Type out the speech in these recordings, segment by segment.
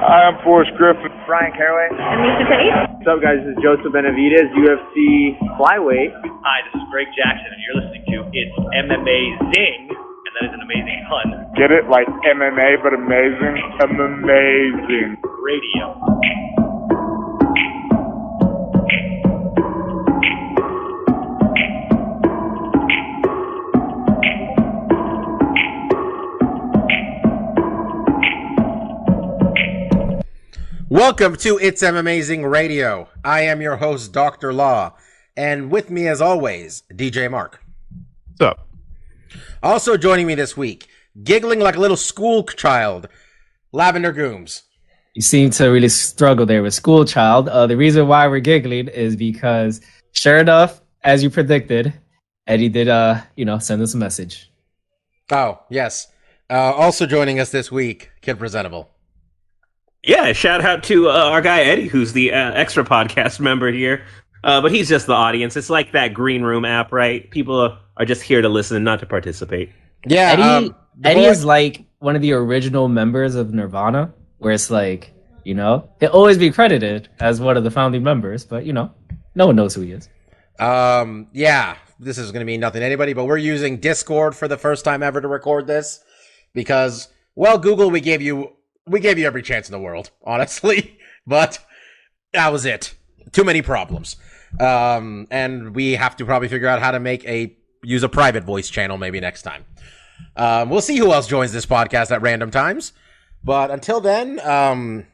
I'm Forrest Griffin. Brian Caraway. Anisha Tate. What's up, guys? This is Joseph Benavidez, UFC Flyweight. Hi, this is Greg Jackson, and you're listening to It's MMAzing, and that is an amazing pun. Get it? Like MMA, but amazing? MMAzing. Radio. Welcome to It's MMAzing Radio. I am your host, Dr. Law, and with me, as always, DJ Mark. What's up? Also joining me this week, giggling like a little school child, Lavender Gooms. You seem to really struggle there with school child. The reason why we're giggling is because, sure enough, as you predicted, Eddie did, send us a message. Oh, yes. Also joining us this week, Kid Presentable. Yeah, shout out to our guy Eddie, who's the extra podcast member here. But he's just the audience. It's like that Green Room app, right? People are just here to listen, not to participate. Yeah, Eddie is like one of the original members of Nirvana, where it's like, he'll always be credited as one of the founding members, but, no one knows who he is. Yeah, this is going to mean nothing to anybody, but we're using Discord for the first time ever to record this because, well, Google, we gave you every chance in the world, honestly, but that was it. Too many problems. And we have to probably figure out how to use a private voice channel maybe next time. We'll see who else joins this podcast at random times. But until then,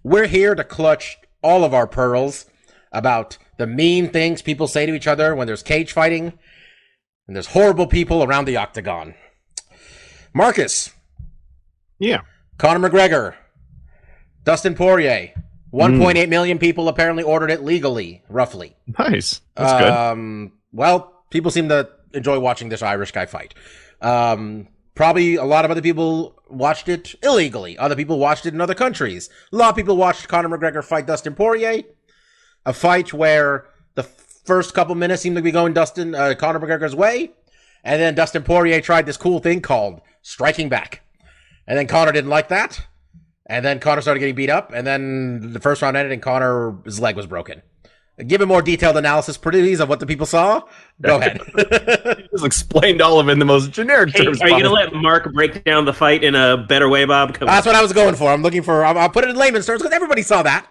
we're here to clutch all of our pearls about the mean things people say to each other when there's cage fighting and there's horrible people around the octagon. Marcus. Yeah. Conor McGregor, Dustin Poirier, 1.8 million people apparently ordered it legally, roughly. Nice. That's good. Well, people seem to enjoy watching this Irish guy fight. Probably a lot of other people watched it illegally. Other people watched it in other countries. A lot of people watched Conor McGregor fight Dustin Poirier, a fight where the first couple minutes seemed to be going Conor McGregor's way, and then Dustin Poirier tried this cool thing called striking back. And then Conor didn't like that. And then Conor started getting beat up. And then the first round ended and Conor's leg was broken. Give a more detailed analysis, please, of what the people saw. Go ahead. You just explained all of it in the most generic terms. Are you going to let Mark break down the fight in a better way, Bob? That's what I was going for. I'll put it in layman's terms because everybody saw that.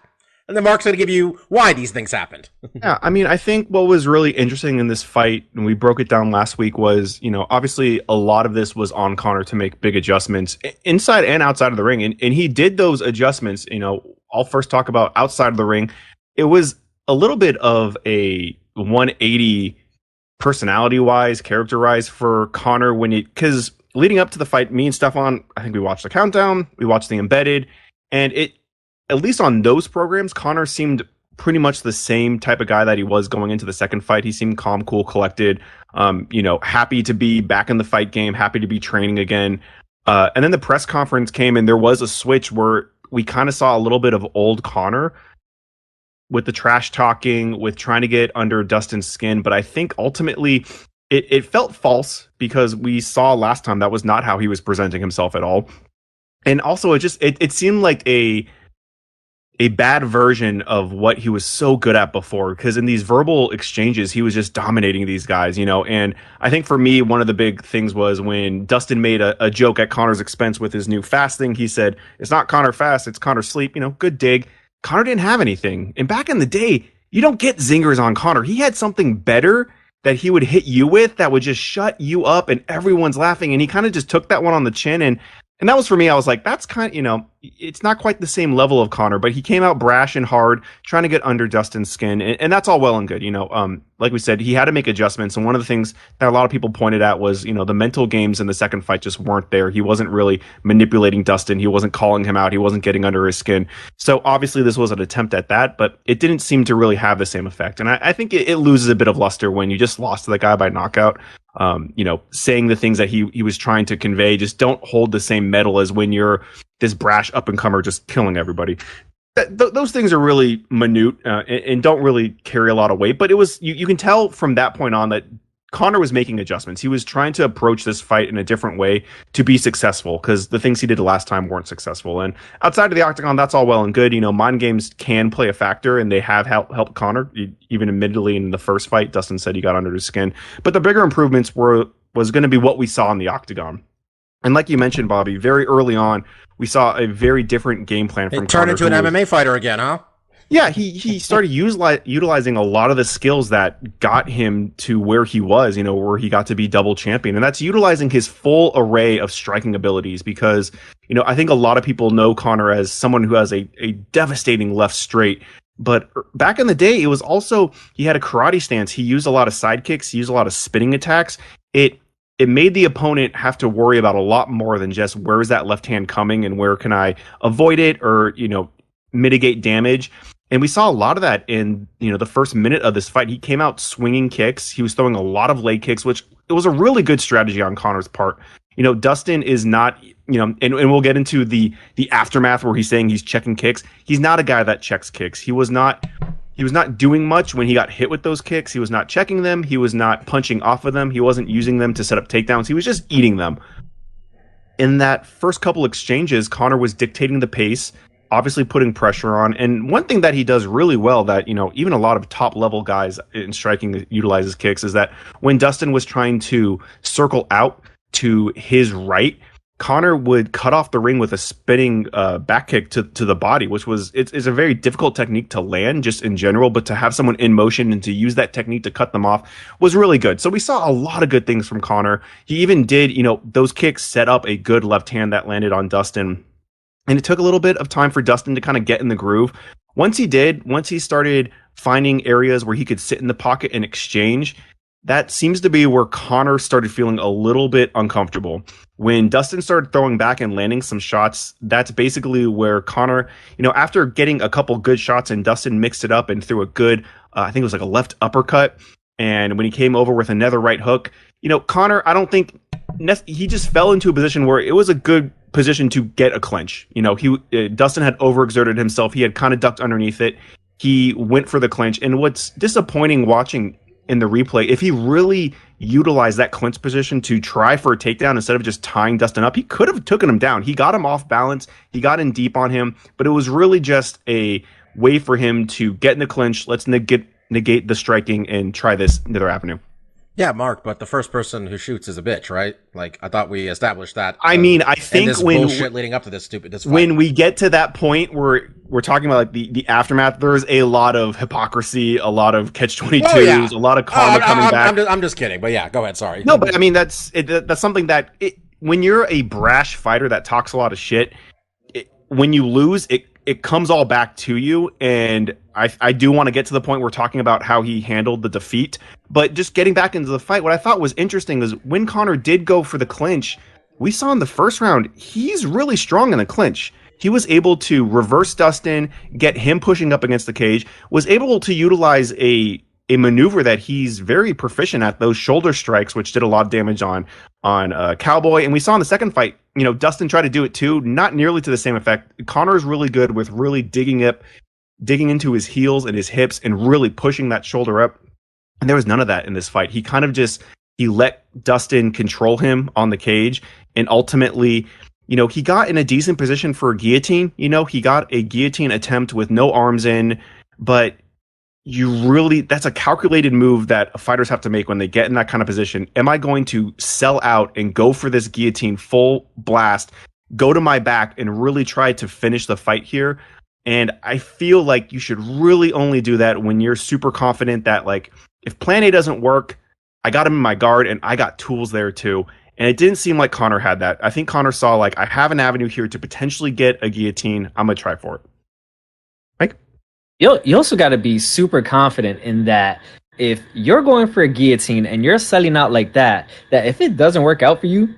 And then Mark's going to give you why these things happened. Yeah, I mean, I think what was really interesting in this fight, and we broke it down last week, was, obviously a lot of this was on Conor to make big adjustments inside and outside of the ring. And he did those adjustments. I'll first talk about outside of the ring. It was a little bit of a 180 personality-wise, character-wise for Conor because leading up to the fight, me and Stefan, I think we watched the countdown, we watched the embedded, and at least on those programs, Conor seemed pretty much the same type of guy that he was going into the second fight. He seemed calm, cool, collected, happy to be back in the fight game, happy to be training again. And then the press conference came and there was a switch where we kind of saw a little bit of old Conor with the trash talking, with trying to get under Dustin's skin. But I think ultimately it felt false because we saw last time that was not how he was presenting himself at all. And also it seemed like a bad version of what he was so good at before, because in these verbal exchanges, he was just dominating these guys, and I think for me, one of the big things was when Dustin made a joke at Conor's expense with his new fasting. He said, it's not Conor fast, it's Conor sleep, good dig. Conor didn't have anything. And back in the day, you don't get zingers on Conor. He had something better that he would hit you with that would just shut you up and everyone's laughing. And he kind of just took that one on the chin. And that was for me. I was like, that's kind of, it's not quite the same level of Conor, but he came out brash and hard, trying to get under Dustin's skin. And that's all well and good. Like we said, he had to make adjustments. And one of the things that a lot of people pointed at was, the mental games in the second fight just weren't there. He wasn't really manipulating Dustin. He wasn't calling him out. He wasn't getting under his skin. So obviously this was an attempt at that, but it didn't seem to really have the same effect. And I think it loses a bit of luster when you just lost to the guy by knockout. Saying the things that he was trying to convey just don't hold the same metal as when you're this brash up-and-comer just killing everybody. Those things are really minute and don't really carry a lot of weight. But it was you can tell from that point on that Conor was making adjustments. He was trying to approach this fight in a different way to be successful, because the things he did last time weren't successful. And outside of the octagon, that's all well and good. Mind games can play a factor, and they have helped Conor. Even admittedly in the first fight, Dustin said he got under his skin. But the bigger improvements was going to be what we saw in the octagon. And like you mentioned, Bobby, very early on, we saw a very different game plan from Conor. Turned into an MMA fighter again, huh? Yeah, he started utilizing a lot of the skills that got him to where he was, where he got to be double champion. And that's utilizing his full array of striking abilities, because, I think a lot of people know Conor as someone who has a devastating left straight. But back in the day, it was also, he had a karate stance. He used a lot of side kicks. He used a lot of spinning attacks. It made the opponent have to worry about a lot more than just where is that left hand coming and where can I avoid it or, mitigate damage. And we saw a lot of that in, the first minute of this fight. He came out swinging kicks. He was throwing a lot of leg kicks, which it was a really good strategy on Conor's part. Dustin is not, and we'll get into the aftermath where he's saying he's checking kicks. He's not a guy that checks kicks. He was not doing much when he got hit with those kicks. He was not checking them. He was not punching off of them. He wasn't using them to set up takedowns. He was just eating them. In that first couple exchanges, Conor was dictating the pace, obviously putting pressure on. And one thing that he does really well that, even a lot of top level guys in striking utilizes kicks is that when Dustin was trying to circle out to his right, Conor would cut off the ring with a spinning back kick to the body, which it's a very difficult technique to land just in general, but to have someone in motion and to use that technique to cut them off was really good. So we saw a lot of good things from Conor. He even did, those kicks set up a good left hand that landed on Dustin. And it took a little bit of time for Dustin to kind of get in the groove. Once he started finding areas where he could sit in the pocket and exchange, that seems to be where Conor started feeling a little bit uncomfortable. When Dustin started throwing back and landing some shots, that's basically where Conor, after getting a couple good shots and Dustin mixed it up and threw a good, I think it was like a left uppercut. And when he came over with another right hook, Conor, I don't think he just fell into a position where it was a good position to get a clinch. Dustin had overexerted himself. He had kind of ducked underneath it. He went for the clinch. And what's disappointing watching in the replay, if he really utilized that clinch position to try for a takedown instead of just tying Dustin up, he could have taken him down. He got him off balance. He got in deep on him, but it was really just a way for him to get in the clinch. Let's negate the striking and try this other avenue. Yeah, Mark, but the first person who shoots is a bitch, right? Like, I thought we established that. I think this bullshit leading up to this fight. When we get to that point where we're talking about like the aftermath, there's a lot of hypocrisy, a lot of catch-22s, a lot of karma coming back. I'm just kidding, but yeah, go ahead. Sorry. No, but I mean that's something that when you're a brash fighter that talks a lot of shit, when you lose, it comes all back to you. And I do want to get to the point we're talking about how he handled the defeat. But just getting back into the fight, what I thought was interesting is when Conor did go for the clinch, we saw in the first round, he's really strong in the clinch. He was able to reverse Dustin, get him pushing up against the cage, was able to utilize a maneuver that he's very proficient at, those shoulder strikes, which did a lot of damage on Cowboy. And we saw in the second fight, Dustin tried to do it too, not nearly to the same effect. Conor is really good with really digging into his heels and his hips and really pushing that shoulder up. And there was none of that in this fight. He kind of he let Dustin control him on the cage. And ultimately, he got in a decent position for a guillotine. He got a guillotine attempt with no arms in, but that's a calculated move that fighters have to make when they get in that kind of position. Am I going to sell out and go for this guillotine full blast, go to my back and really try to finish the fight here? And I feel like you should really only do that when you're super confident that, like, if plan A doesn't work, I got him in my guard and I got tools there too. And it didn't seem like Conor had that. I think Conor saw, like, I have an avenue here to potentially get a guillotine. I'm going to try for it. Mike? You also got to be super confident in that if you're going for a guillotine and you're selling out like that if it doesn't work out for you,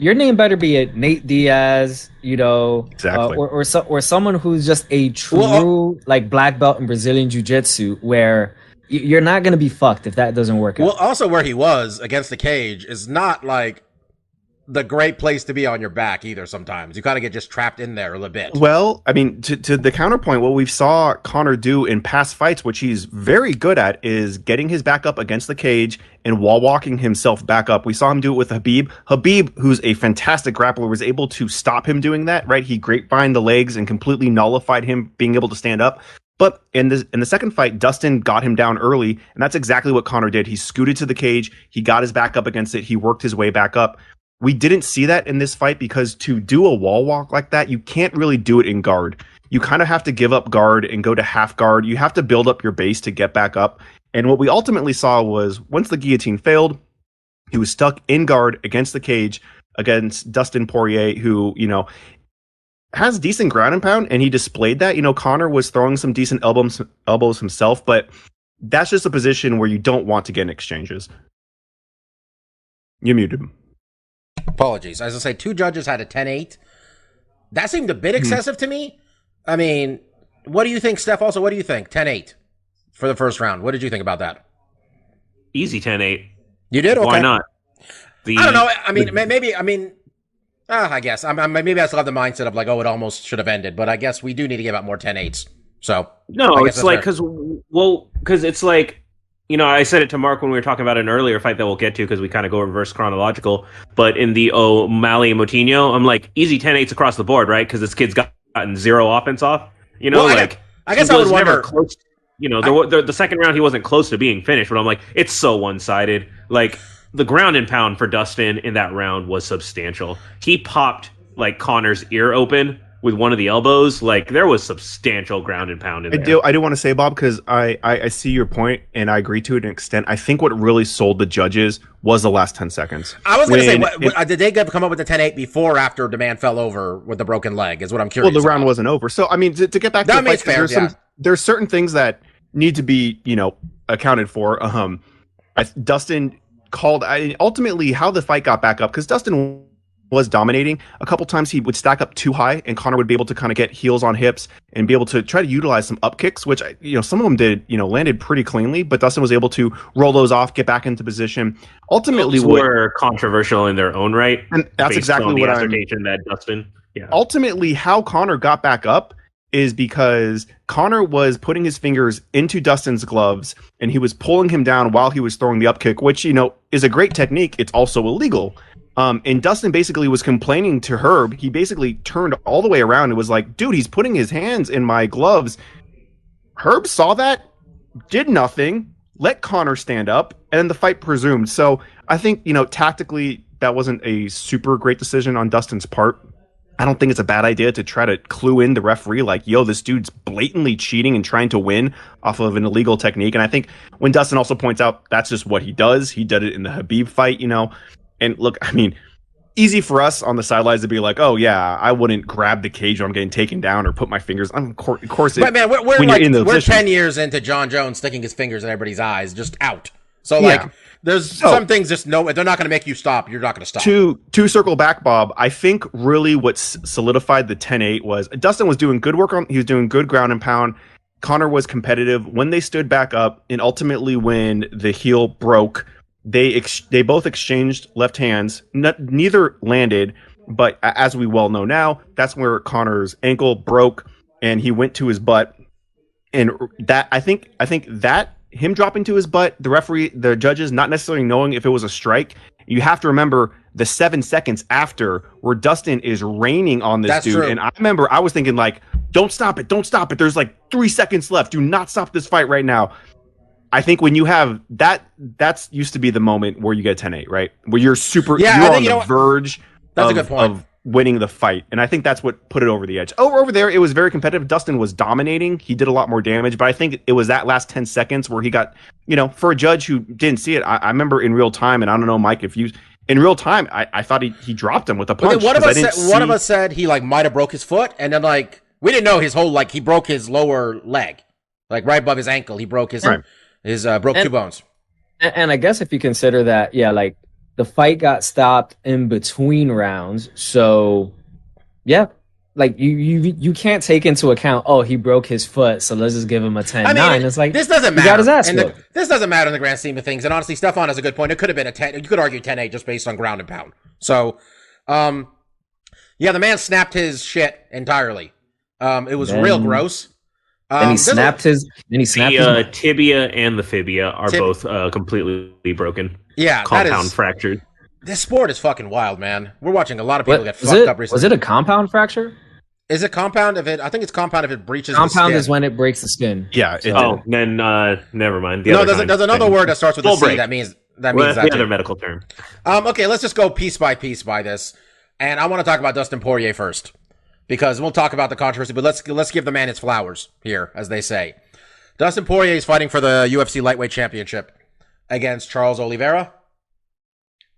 your name better be a Nate Diaz, exactly. or someone who's just a true like black belt in Brazilian Jiu-Jitsu, where you're not going to be fucked if that doesn't work out. Well, also where he was against the cage is not like the great place to be on your back either. Sometimes you kind of get just trapped in there a little bit. Well, I mean, to the counterpoint, what we saw Conor do in past fights, which he's very good at, is getting his back up against the cage and wall walking himself back up. We saw him do it with Khabib. Khabib, who's a fantastic grappler, was able to stop him doing that, right? He grapevined the legs and completely nullified him being able to stand up. But in the second fight, Dustin got him down early, and that's exactly what Conor did. He scooted to the cage, he got his back up against it, he worked his way back up. We didn't see that in this fight because to do a wall walk like that, you can't really do it in guard. You kind of have to give up guard and go to half guard. You have to build up your base to get back up. And what we ultimately saw was once the guillotine failed, he was stuck in guard against the cage against Dustin Poirier, who, has decent ground and pound, and he displayed that. Conor was throwing some decent elbows himself, but that's just a position where you don't want to get in exchanges. You muted him. Apologies. As I say, 2 judges had a 10-8. That seemed a bit excessive to me. I mean, what do you think, Steph? Also, what do you think? 10-8 for the first round. What did you think about that? Easy 10-8. You did? Okay. Why not? I don't know. I mean, maybe, I guess. Maybe I still have the mindset of like, oh, it almost should have ended. But I guess we do need to give out more 10-8s. So. No, it's like, because it's like, I said it to Mark when we were talking about an earlier fight that we'll get to because we kind of go reverse chronological. But in the O'Malley and Moutinho, I'm like, easy 10-8s across the board, right? Because this kid's gotten 0 offense off. I guess I would wonder. Close, the second round he wasn't close to being finished, but I'm like, it's so one-sided. Like, the ground and pound for Dustin in that round was substantial. He popped like Conor's ear open with one of the elbows. Like, there was substantial ground and pound in there. I do want to say, Bob, because I see your point and I agree to an extent. I think what really sold the judges was the last 10 seconds. I was going to say, did they come up with the 10-8 before or after the man fell over with the broken leg is what I'm curious Well, the round about. wasn't over. So, I mean, to get back to the fight, there's certain things that need to be, accounted for. Dustin called ultimately how the fight got back up, because Dustin was dominating. A couple times he would stack up too high and Conor would be able to kind of get heels on hips and be able to try to utilize some up kicks, which some of them did landed pretty cleanly, but Dustin was able to roll those off, get back into position. Ultimately, those were controversial in their own right, and that's exactly what I'm that Dustin ultimately how Conor got back up is because Conor was putting his fingers into Dustin's gloves and he was pulling him down while he was throwing the up kick, which, is a great technique. It's also illegal. And Dustin basically was complaining to Herb. He basically turned all the way around and was like, dude, he's putting his hands in my gloves. Herb saw that, did nothing, let Conor stand up, and then the fight resumed. So I think, tactically, that wasn't a super great decision on Dustin's part. I don't think it's a bad idea to try to clue in the referee like, yo, this dude's blatantly cheating and trying to win off of an illegal technique. And I think when Dustin also points out that's just what he does, he did it in the Khabib fight, And look, I mean, easy for us on the sidelines to be like, oh, yeah, I wouldn't grab the cage when I'm getting taken down or put my fingers. Of course, but man, we're 10 years into John Jones sticking his fingers in everybody's eyes, just out. So, there's some things just no, they're not going to make you stop. You're not going to stop. To circle back, Bob, I think really what solidified the 10-8 was Dustin was doing good work he was doing good ground and pound. Conor was competitive when they stood back up, and ultimately when the heel broke, they both exchanged left hands. Neither landed, but as we well know now, that's where Conor's ankle broke and he went to his butt. And that I think that him dropping to his butt, the judges not necessarily knowing if it was a strike. You have to remember the 7 seconds after where Dustin is raining on this dude. True. And I remember I was thinking like, don't stop it. There's like 3 seconds left. Do not stop this fight right now. I think when you have that's used to be the moment where you get 10-8, right? Where you're on the verge of winning the fight. And I think that's what put it over the edge. Over there, it was very competitive. Dustin was dominating. He did a lot more damage, but I think it was that last 10 seconds where he got, for a judge who didn't see it, I remember in real time, and I don't know, Mike, if you, in real time, I thought he dropped him with a punch. One of us said he might have broke his foot, and then we didn't know his whole, he broke his lower leg, right above his ankle. He broke his... Right. Broke 2 bones. And I guess if you consider that, the fight got stopped in between rounds. So, you can't take into account, oh, he broke his foot, so let's just give him a 10-9. It's like, this doesn't matter. He got his ass whooped. This doesn't matter in the grand scheme of things. And honestly, Stefan has a good point. It could have been you could argue 10-8 just based on ground and pound. So, Yeah, the man snapped his shit entirely. It was real gross. Then he snapped his. Then he snapped The his. tibia and the fibia are both completely broken. Yeah, Compound fractured. This sport is fucking wild, man. We're watching a lot of people get fucked up recently. Was it a compound fracture? Is it compound? I think it's compound if it breaches the Compound skin. is when it breaks the skin. Yeah. Then never mind. There's another word that starts with a C break. that means Well, that that's the too. other medical term. Okay, let's just go piece by this. And I want to talk about Dustin Poirier first. Because we'll talk about the controversy, but let's give the man his flowers here, as they say. Dustin Poirier is fighting for the UFC Lightweight Championship against Charles Oliveira.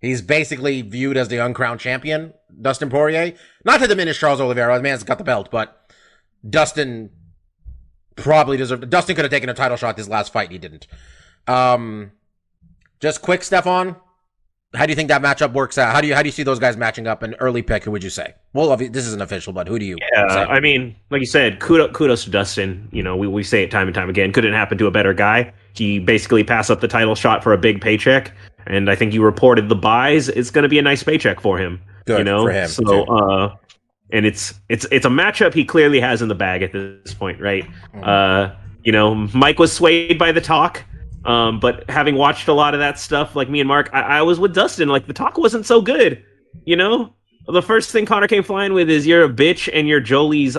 He's basically viewed as the uncrowned champion, Dustin Poirier. Not to diminish Charles Oliveira, the man's got the belt, but Dustin probably deserved. Dustin could have taken a title shot this last fight, he didn't. Just quick, Stefan. How do you think that matchup works out? How do you see those guys matching up? An early pick, who would you say? Well, this isn't official, but who do you say? I mean, like you said, kudos to Dustin. You know, we say it time and time again. Couldn't happen to a better guy. He basically passed up the title shot for a big paycheck, and I think you reported the buys. It's going to be a nice paycheck for him. Good you know, for him. So, and it's a matchup he clearly has in the bag at this point, right? You know, Mike was swayed by the talk. But having watched a lot of that stuff, like me and Mark, I was with Dustin. Like, the talk wasn't so good, you know? The first thing Connor came flying with is you're a bitch and you're Jolie's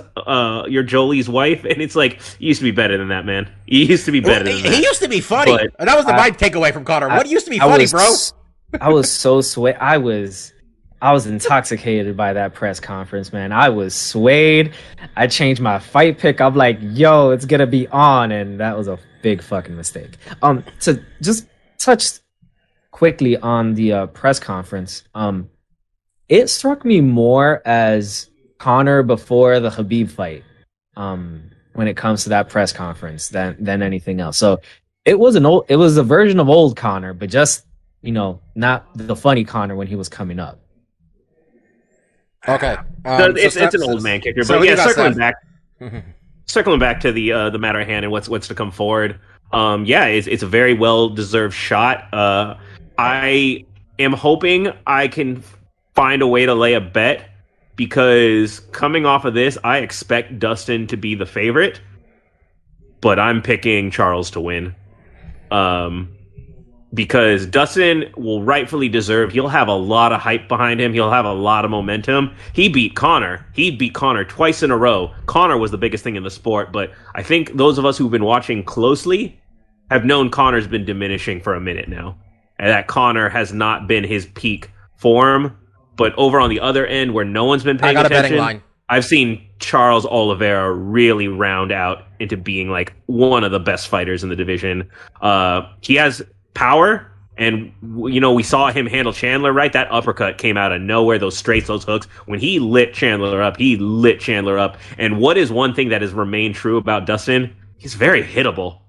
wife, and it's like, you used to be better than that, man. You used to be better than that. He used to be funny. But And that was my takeaway from Connor. What used to be funny, bro? I was so swayed. I was intoxicated by that press conference, man. I was swayed. I changed my fight pick. I'm like, yo, it's gonna be on, and that was a big fucking mistake. To just touch quickly on the press conference, it struck me more as Conor before the Khabib fight, when it comes to that press conference than anything else. So it was a version of old Conor, but just, you know, not the funny Conor when he was coming up. Okay. It's an old man kicker, so but yeah, Mm-hmm. circling back to the matter at hand and what's to come forward. It's a very well deserved shot. I am hoping I can find a way to lay a bet, because coming off of this, I expect Dustin to be the favorite, but I'm picking Charles to win. Because Dustin will rightfully deserve. He'll have a lot of hype behind him. He'll have a lot of momentum. He beat Conor. Twice in a row. Conor was the biggest thing in the sport, but I think those of us who've been watching closely have known Conor's been diminishing for a minute now, and that Conor has not been his peak form. But over on the other end, where no one's been paying attention, a betting line. I've seen Charles Oliveira really round out into being like one of the best fighters in the division. He has power, and you know, we saw him handle Chandler, right? That uppercut came out of nowhere, those straights, those hooks. When he lit Chandler up, And what is one thing that has remained true about Dustin? He's very hittable.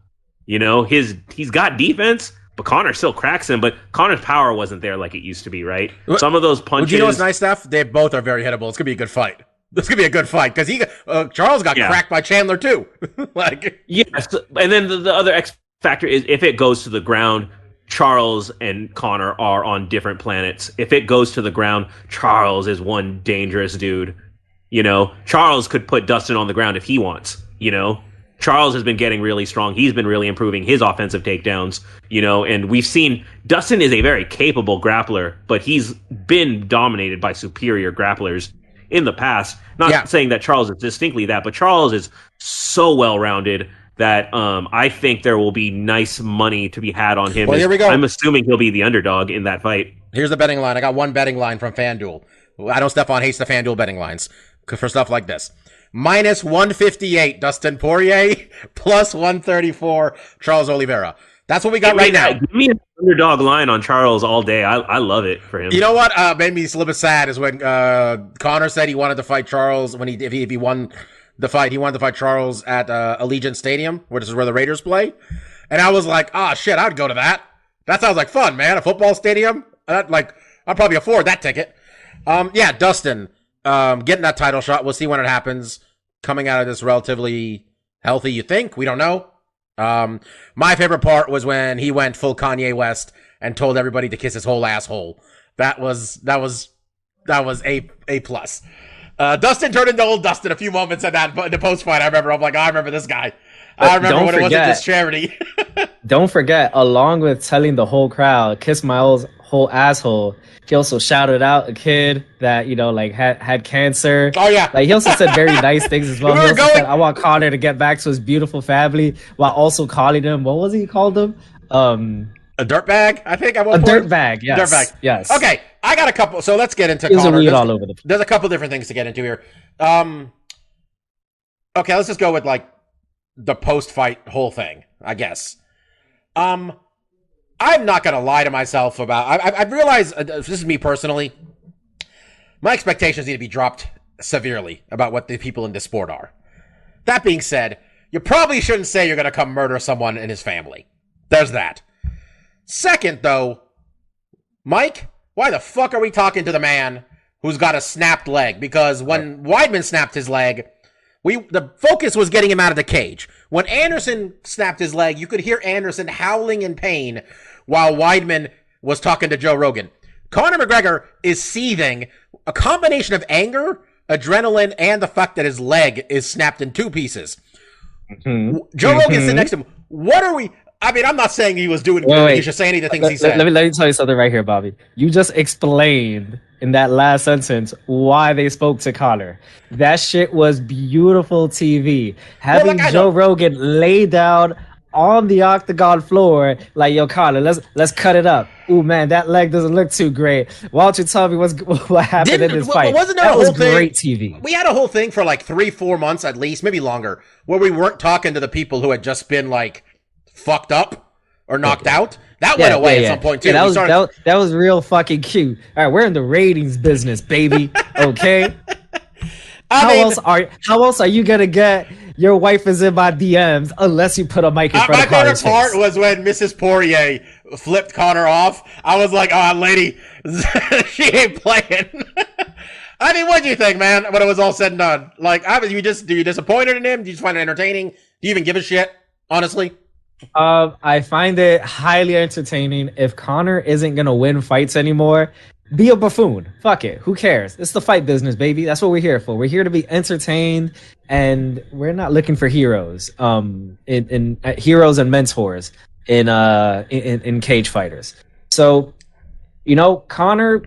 You know, he's got defense, but Conor still cracks him. But Conor's power wasn't there like it used to be, right? Some of those punches. Would you know what's nice, Steph? They both are very hittable. It's gonna be a good fight. This could be a good fight, because Charles got cracked by Chandler too. Yes, and then the other X factor is if it goes to the ground, Charles and Conor are on different planets. If it goes to the ground, Charles is one dangerous dude. You know, Charles could put Dustin on the ground if he wants. You know, Charles has been getting really strong. He's been really improving his offensive takedowns, you know, and we've seen Dustin is a very capable grappler, but he's been dominated by superior grapplers in the past. Not saying that Charles is distinctly that, but Charles is so well-rounded that I think there will be nice money to be had on him. Well, here we go. I'm assuming he'll be the underdog in that fight. Here's the betting line. I got one betting line from FanDuel. I know Stefan hates the FanDuel betting lines for stuff like this. Minus 158, Dustin Poirier. Plus 134, Charles Oliveira. That's what we got right now. Give me an underdog line on Charles all day. I love it for him. You know what made me a little bit sad is when Conor said he wanted to fight Charles if he won the fight. He wanted to fight Charles at Allegiant Stadium, which is where the Raiders play. And I was like, shit, I'd go to that. That sounds like fun, man. A football stadium. I'd probably afford that ticket. Dustin, getting that title shot. We'll see when it happens. Coming out of this relatively healthy, you think? We don't know. My favorite part was when he went full Kanye West and told everybody to kiss his whole asshole. That was That was A plus. Dustin turned into old Dustin a few moments in the post fight. I remember. I'm like, I remember this guy. I remember when it wasn't just charity. Don't forget, along with telling the whole crowd, kiss my whole asshole, he also shouted out a kid that, like had cancer. Oh, yeah. Like, he also said very nice things as well. He also said, I want Connor to get back to his beautiful family, while also calling him, what was he called him? A dirtbag, I think. Dirtbag, yes. Dirtbag. Yes. Okay, I got a couple. So let's get into Connor. All over the place. There's a couple different things to get into here. Okay, let's just go with, like, the post-fight whole thing, I guess. I'm not going to lie to myself about... I've realized, this is me personally, my expectations need to be dropped severely about what the people in this sport are. That being said, you probably shouldn't say you're going to come murder someone in his family. There's that. Second, though, Mike, why the fuck are we talking to the man who's got a snapped leg? Because when Weidman snapped his leg... the focus was getting him out of the cage. When Anderson snapped his leg, you could hear Anderson howling in pain while Weidman was talking to Joe Rogan. Conor McGregor is seething, a combination of anger, adrenaline, and the fact that his leg is snapped in two pieces. Mm-hmm. Joe Rogan sitting next to him. What are we... I mean, I'm not saying he was doing... He should say any of the things he said. Let me tell you something right here, Bobby. You just explained in that last sentence why they spoke to Conor. That shit was beautiful TV. Having Joe Rogan lay down on the octagon floor, like, yo, Conor, let's cut it up. Ooh, man, that leg doesn't look too great. Why don't you tell me what happened in this fight? Wasn't that was great TV. We had a whole thing for like 3-4 months at least, maybe longer, where we weren't talking to the people who had just been like fucked up or knocked out. That went away at some point too. Yeah, that was real fucking cute. All right, we're in the ratings business, baby. Okay. How else are you gonna get your wife is in my DMs unless you put a mic in front of Connor's face? My favorite part was when Mrs. Poirier flipped Conor off. I was like, oh, lady, she ain't playing. I mean, what do you think, man, when it was all said and done? Like, are you disappointed in him? Do you just find it entertaining? Do you even give a shit, honestly? I find it highly entertaining. If Conor isn't gonna win fights anymore, be a buffoon. Fuck it. Who cares? It's the fight business, baby. That's what we're here for. We're here to be entertained, and we're not looking for heroes. In heroes and mentors in cage fighters. So, Conor,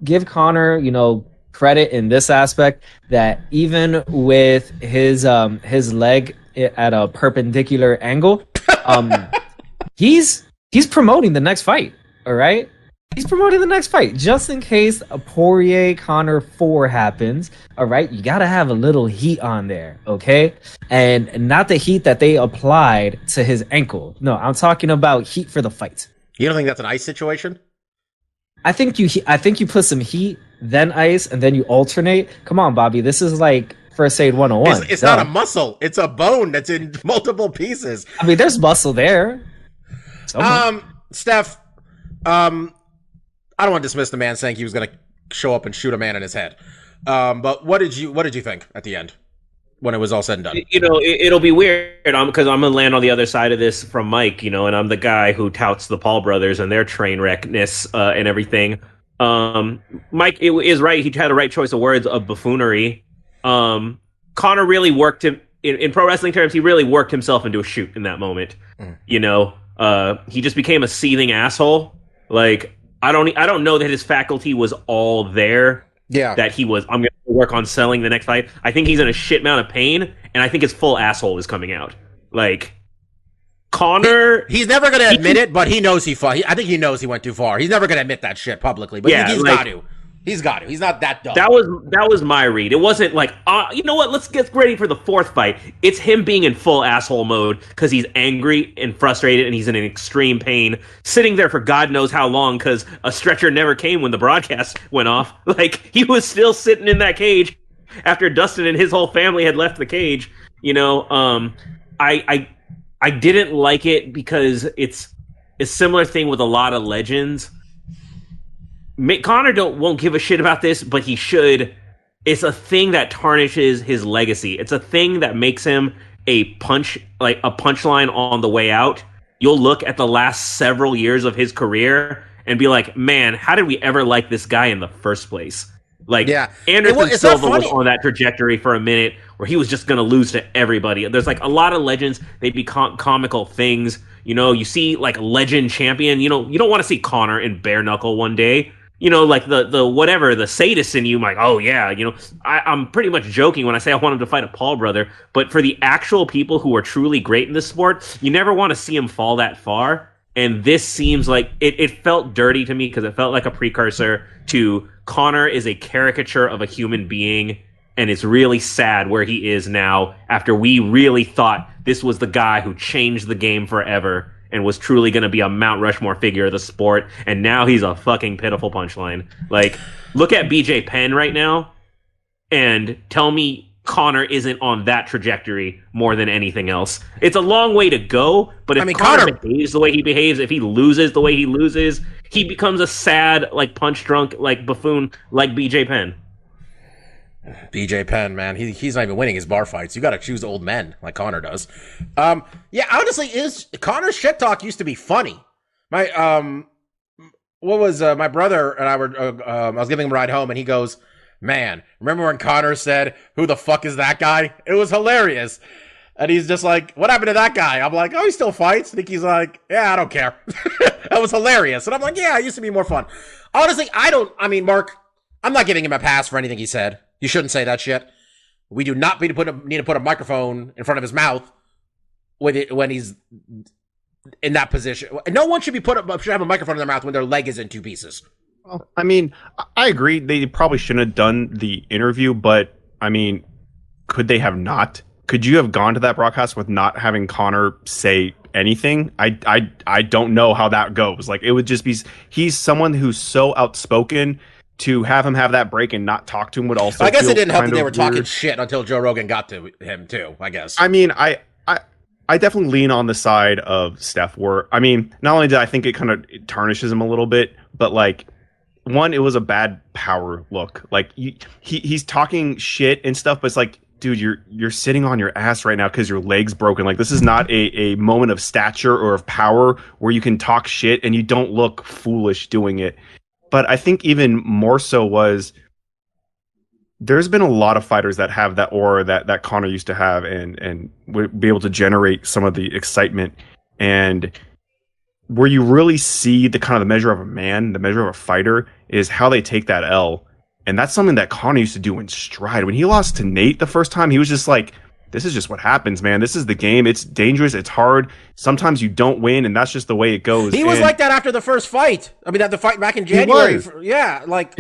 give Conor, credit in this aspect that even with his leg at a perpendicular angle, he's promoting the next fight. All right, he's promoting the next fight just in case a Poirier Conor 4 happens. All right, you gotta have a little heat on there, okay? And not the heat that they applied to his ankle. No, I'm talking about heat for the fight. You don't think that's an ice situation? I think you put some heat, then ice, and then you alternate. Come on, Bobby, this is like First Aid 101. It's not a muscle. It's a bone that's in multiple pieces. I mean, there's muscle there. Steph, I don't want to dismiss the man saying he was going to show up and shoot a man in his head. But what did you think at the end when it was all said and done? It'll be weird because I'm going to land on the other side of this from Mike, and I'm the guy who touts the Paul brothers and their train wreckness and everything. Mike is right. He had the right choice of words of buffoonery. Conor really worked him in pro wrestling terms. He really worked himself into a shoot in that moment. He just became a seething asshole. Like, I don't know that his faculty was all there. Yeah. That he was, I'm going to work on selling the next fight. I think he's in a shit amount of pain, and I think his full asshole is coming out. Like, Conor... He's never going to admit it, but he knows he fought. I think he knows he went too far. He's never going to admit that shit publicly, but he's got to. He's got to. He's not that dumb. That was my read. It wasn't like, you know what? Let's get ready for the fourth fight. It's him being in full asshole mode because he's angry and frustrated and he's in an extreme pain, sitting there for God knows how long because a stretcher never came when the broadcast went off. Like, he was still sitting in that cage after Dustin and his whole family had left the cage. I didn't like it because it's a similar thing with a lot of legends. Conor won't give a shit about this, but he should. It's a thing that tarnishes his legacy. It's a thing that makes him a punchline on the way out. You'll look at the last several years of his career, and be like, man, how did we ever like this guy in the first place? Like, Yeah. Anderson It's not Silva was funny. on that trajectory for a minute where he was just going to lose to everybody. There's like a lot of legends. They become comical things. You know, you see like legend champion, you know, you don't want to see Conor in bare knuckle one day. You know, like the whatever, the sadist in you, like, oh yeah, you know, I'm pretty much joking when I say I want him to fight a Paul brother, but for the actual people who are truly great in this sport, you never want to see him fall that far. And this seems like it felt dirty to me because it felt like a precursor to Conor is a caricature of a human being, and it's really sad where he is now after we really thought this was the guy who changed the game forever and was truly going to be a Mount Rushmore figure of the sport, and now he's a fucking pitiful punchline. Like, look at BJ Penn right now and tell me Conor isn't on that trajectory more than anything else. It's a long way to go, but if Conor behaves the way he behaves, if he loses the way he loses, he becomes a sad, like, punch-drunk, like, buffoon, like BJ Penn. BJ Penn, man, he's not even winning his bar fights. You got to choose old men like Conor does. Yeah, honestly, Conor's shit talk used to be funny. My my brother and I were I was giving him a ride home, and he goes, "Man, remember when Conor said, 'Who the fuck is that guy?' It was hilarious." And he's just like, "What happened to that guy?" I'm like, "Oh, he still fights." I think he's like, "Yeah, I don't care." That was hilarious. And I'm like, "Yeah, it used to be more fun." Honestly, Mark, I'm not giving him a pass for anything he said. You shouldn't say that shit. We do not need to put a microphone in front of his mouth when he's in that position. No one should have a microphone in their mouth when their leg is in two pieces. Well, I mean, I agree. They probably shouldn't have done the interview, but I mean, could they have not? Could you have gone to that broadcast with not having Conor say anything? I don't know how that goes. Like, it would just be, he's someone who's so outspoken. To have him have that break and not talk to him would also. I guess it didn't help that they were weird. talking shit until Joe Rogan got to him too. I guess. I mean, I definitely lean on the side of Steph. Where I mean, not only did I think it kind of tarnishes him a little bit, but like, one, it was a bad power look. Like he's talking shit and stuff, but it's like, dude, you're sitting on your ass right now because your leg's broken. Like, this is not a moment of stature or of power where you can talk shit and you don't look foolish doing it. But I think even more so was there's been a lot of fighters that have that aura that Conor used to have and would be able to generate some of the excitement. And where you really see the kind of the measure of a man, the measure of a fighter, is how they take that L. And that's something that Conor used to do in stride. When he lost to Nate the first time, he was just like, this is just what happens, man. This is the game. It's dangerous. It's hard. Sometimes you don't win, and that's just the way it goes. He was like that after the first fight. I mean, the fight back in January. Yeah, like.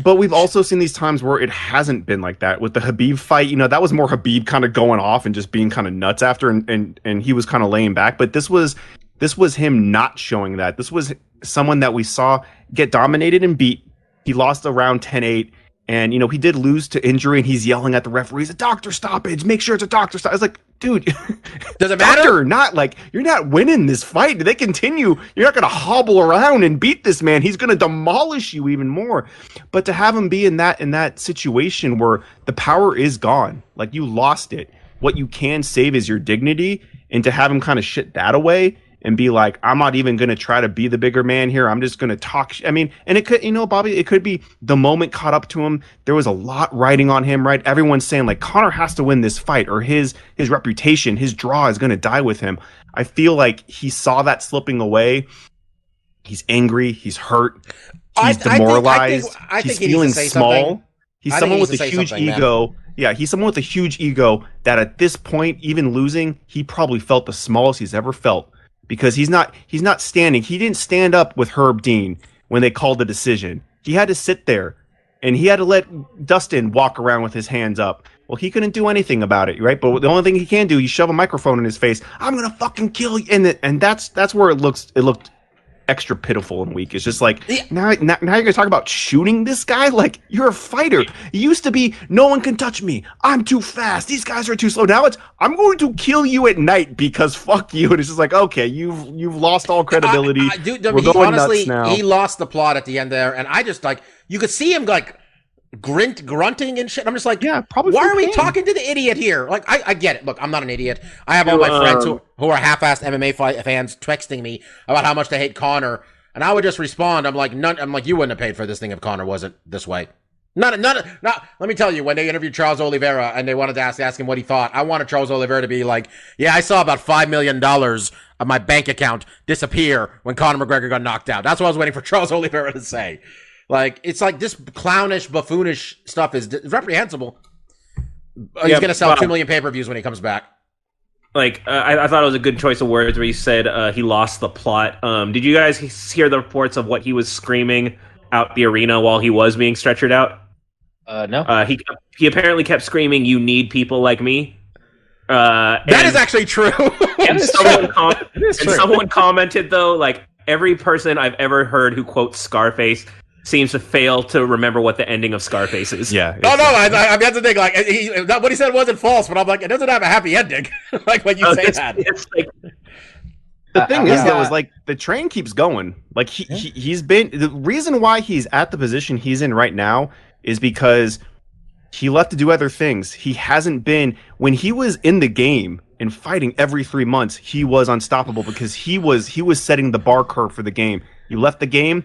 But we've also seen these times where it hasn't been like that. With the Khabib fight, you know, that was more Khabib kind of going off and just being kind of nuts after, and he was kind of laying back. But this was him not showing that. This was someone that we saw get dominated and beat. He lost around 10-8. And, you know, he did lose to injury, and he's yelling at the referees, "A doctor stoppage, make sure it's a doctor stoppage." I was like, dude, does it matter? Doctor, not like, you're not winning this fight. They continue. You're not going to hobble around and beat this man. He's going to demolish you even more. But to have him be in that situation where the power is gone, like, you lost it. What you can save is your dignity, and to have him kind of shit that away and be like, I'm not even going to try to be the bigger man here. I'm just going to talk. I mean, and it could, you know, Bobby, it could be the moment caught up to him. There was a lot riding on him, right? Everyone's saying like, Conor has to win this fight, or his reputation, his draw is going to die with him. I feel like he saw that slipping away. He's angry. He's hurt. He's demoralized. I think he's feeling small. Something. He's someone with a huge ego. Man. Yeah, he's someone with a huge ego that at this point, even losing, he probably felt the smallest he's ever felt. Because he's not standing. He didn't stand up with Herb Dean when they called the decision. He had to sit there, and he had to let Dustin walk around with his hands up. Well, he couldn't do anything about it, right? But the only thing he can do, he shove a microphone in his face. I'm gonna fucking kill you, and that's where it looked extra pitiful and weak. It's just like, now you're gonna talk about shooting this guy? Like, you're a fighter. It used to be, no one can touch me. I'm too fast. These guys are too slow. Now it's, I'm going to kill you at night because fuck you. And it's just like, okay, you've lost all credibility. We're going nuts now. He lost the plot at the end there, and I just, like, you could see him like grunting and shit. I'm just like, yeah, probably. Why are we talking to the idiot here? Like, I get it. Look, I'm not an idiot. I have all my friends who are half-assed MMA fans texting me about how much they hate Conor. And I would just respond, I'm like, you wouldn't have paid for this thing if Conor wasn't this way. Not. Let me tell you, when they interviewed Charles Oliveira and they wanted to ask him what he thought, I wanted Charles Oliveira to be like, yeah, I saw about $5 million of my bank account disappear when Conor McGregor got knocked out. That's what I was waiting for Charles Oliveira to say. Like, it's like this clownish, buffoonish stuff is reprehensible. He's going to sell 2 million pay-per-views when he comes back. Like, I thought it was a good choice of words where he said he lost the plot. Did you guys hear the reports of what he was screaming out the arena while he was being stretchered out? No. He apparently kept screaming, "You need people like me." That is actually true. And someone commented, though, like, every person I've ever heard who quotes Scarface seems to fail to remember what the ending of Scarface is. Yeah. Oh no, I have to think like what he said wasn't false, but I'm like, it doesn't have a happy ending. Like when you say that. It's like, the thing is, though, is like the train keeps going. Like he's been, the reason why he's at the position he's in right now is because he left to do other things. He hasn't been, when he was in the game and fighting every 3 months, he was unstoppable because he was setting the bar curve for the game. You left the game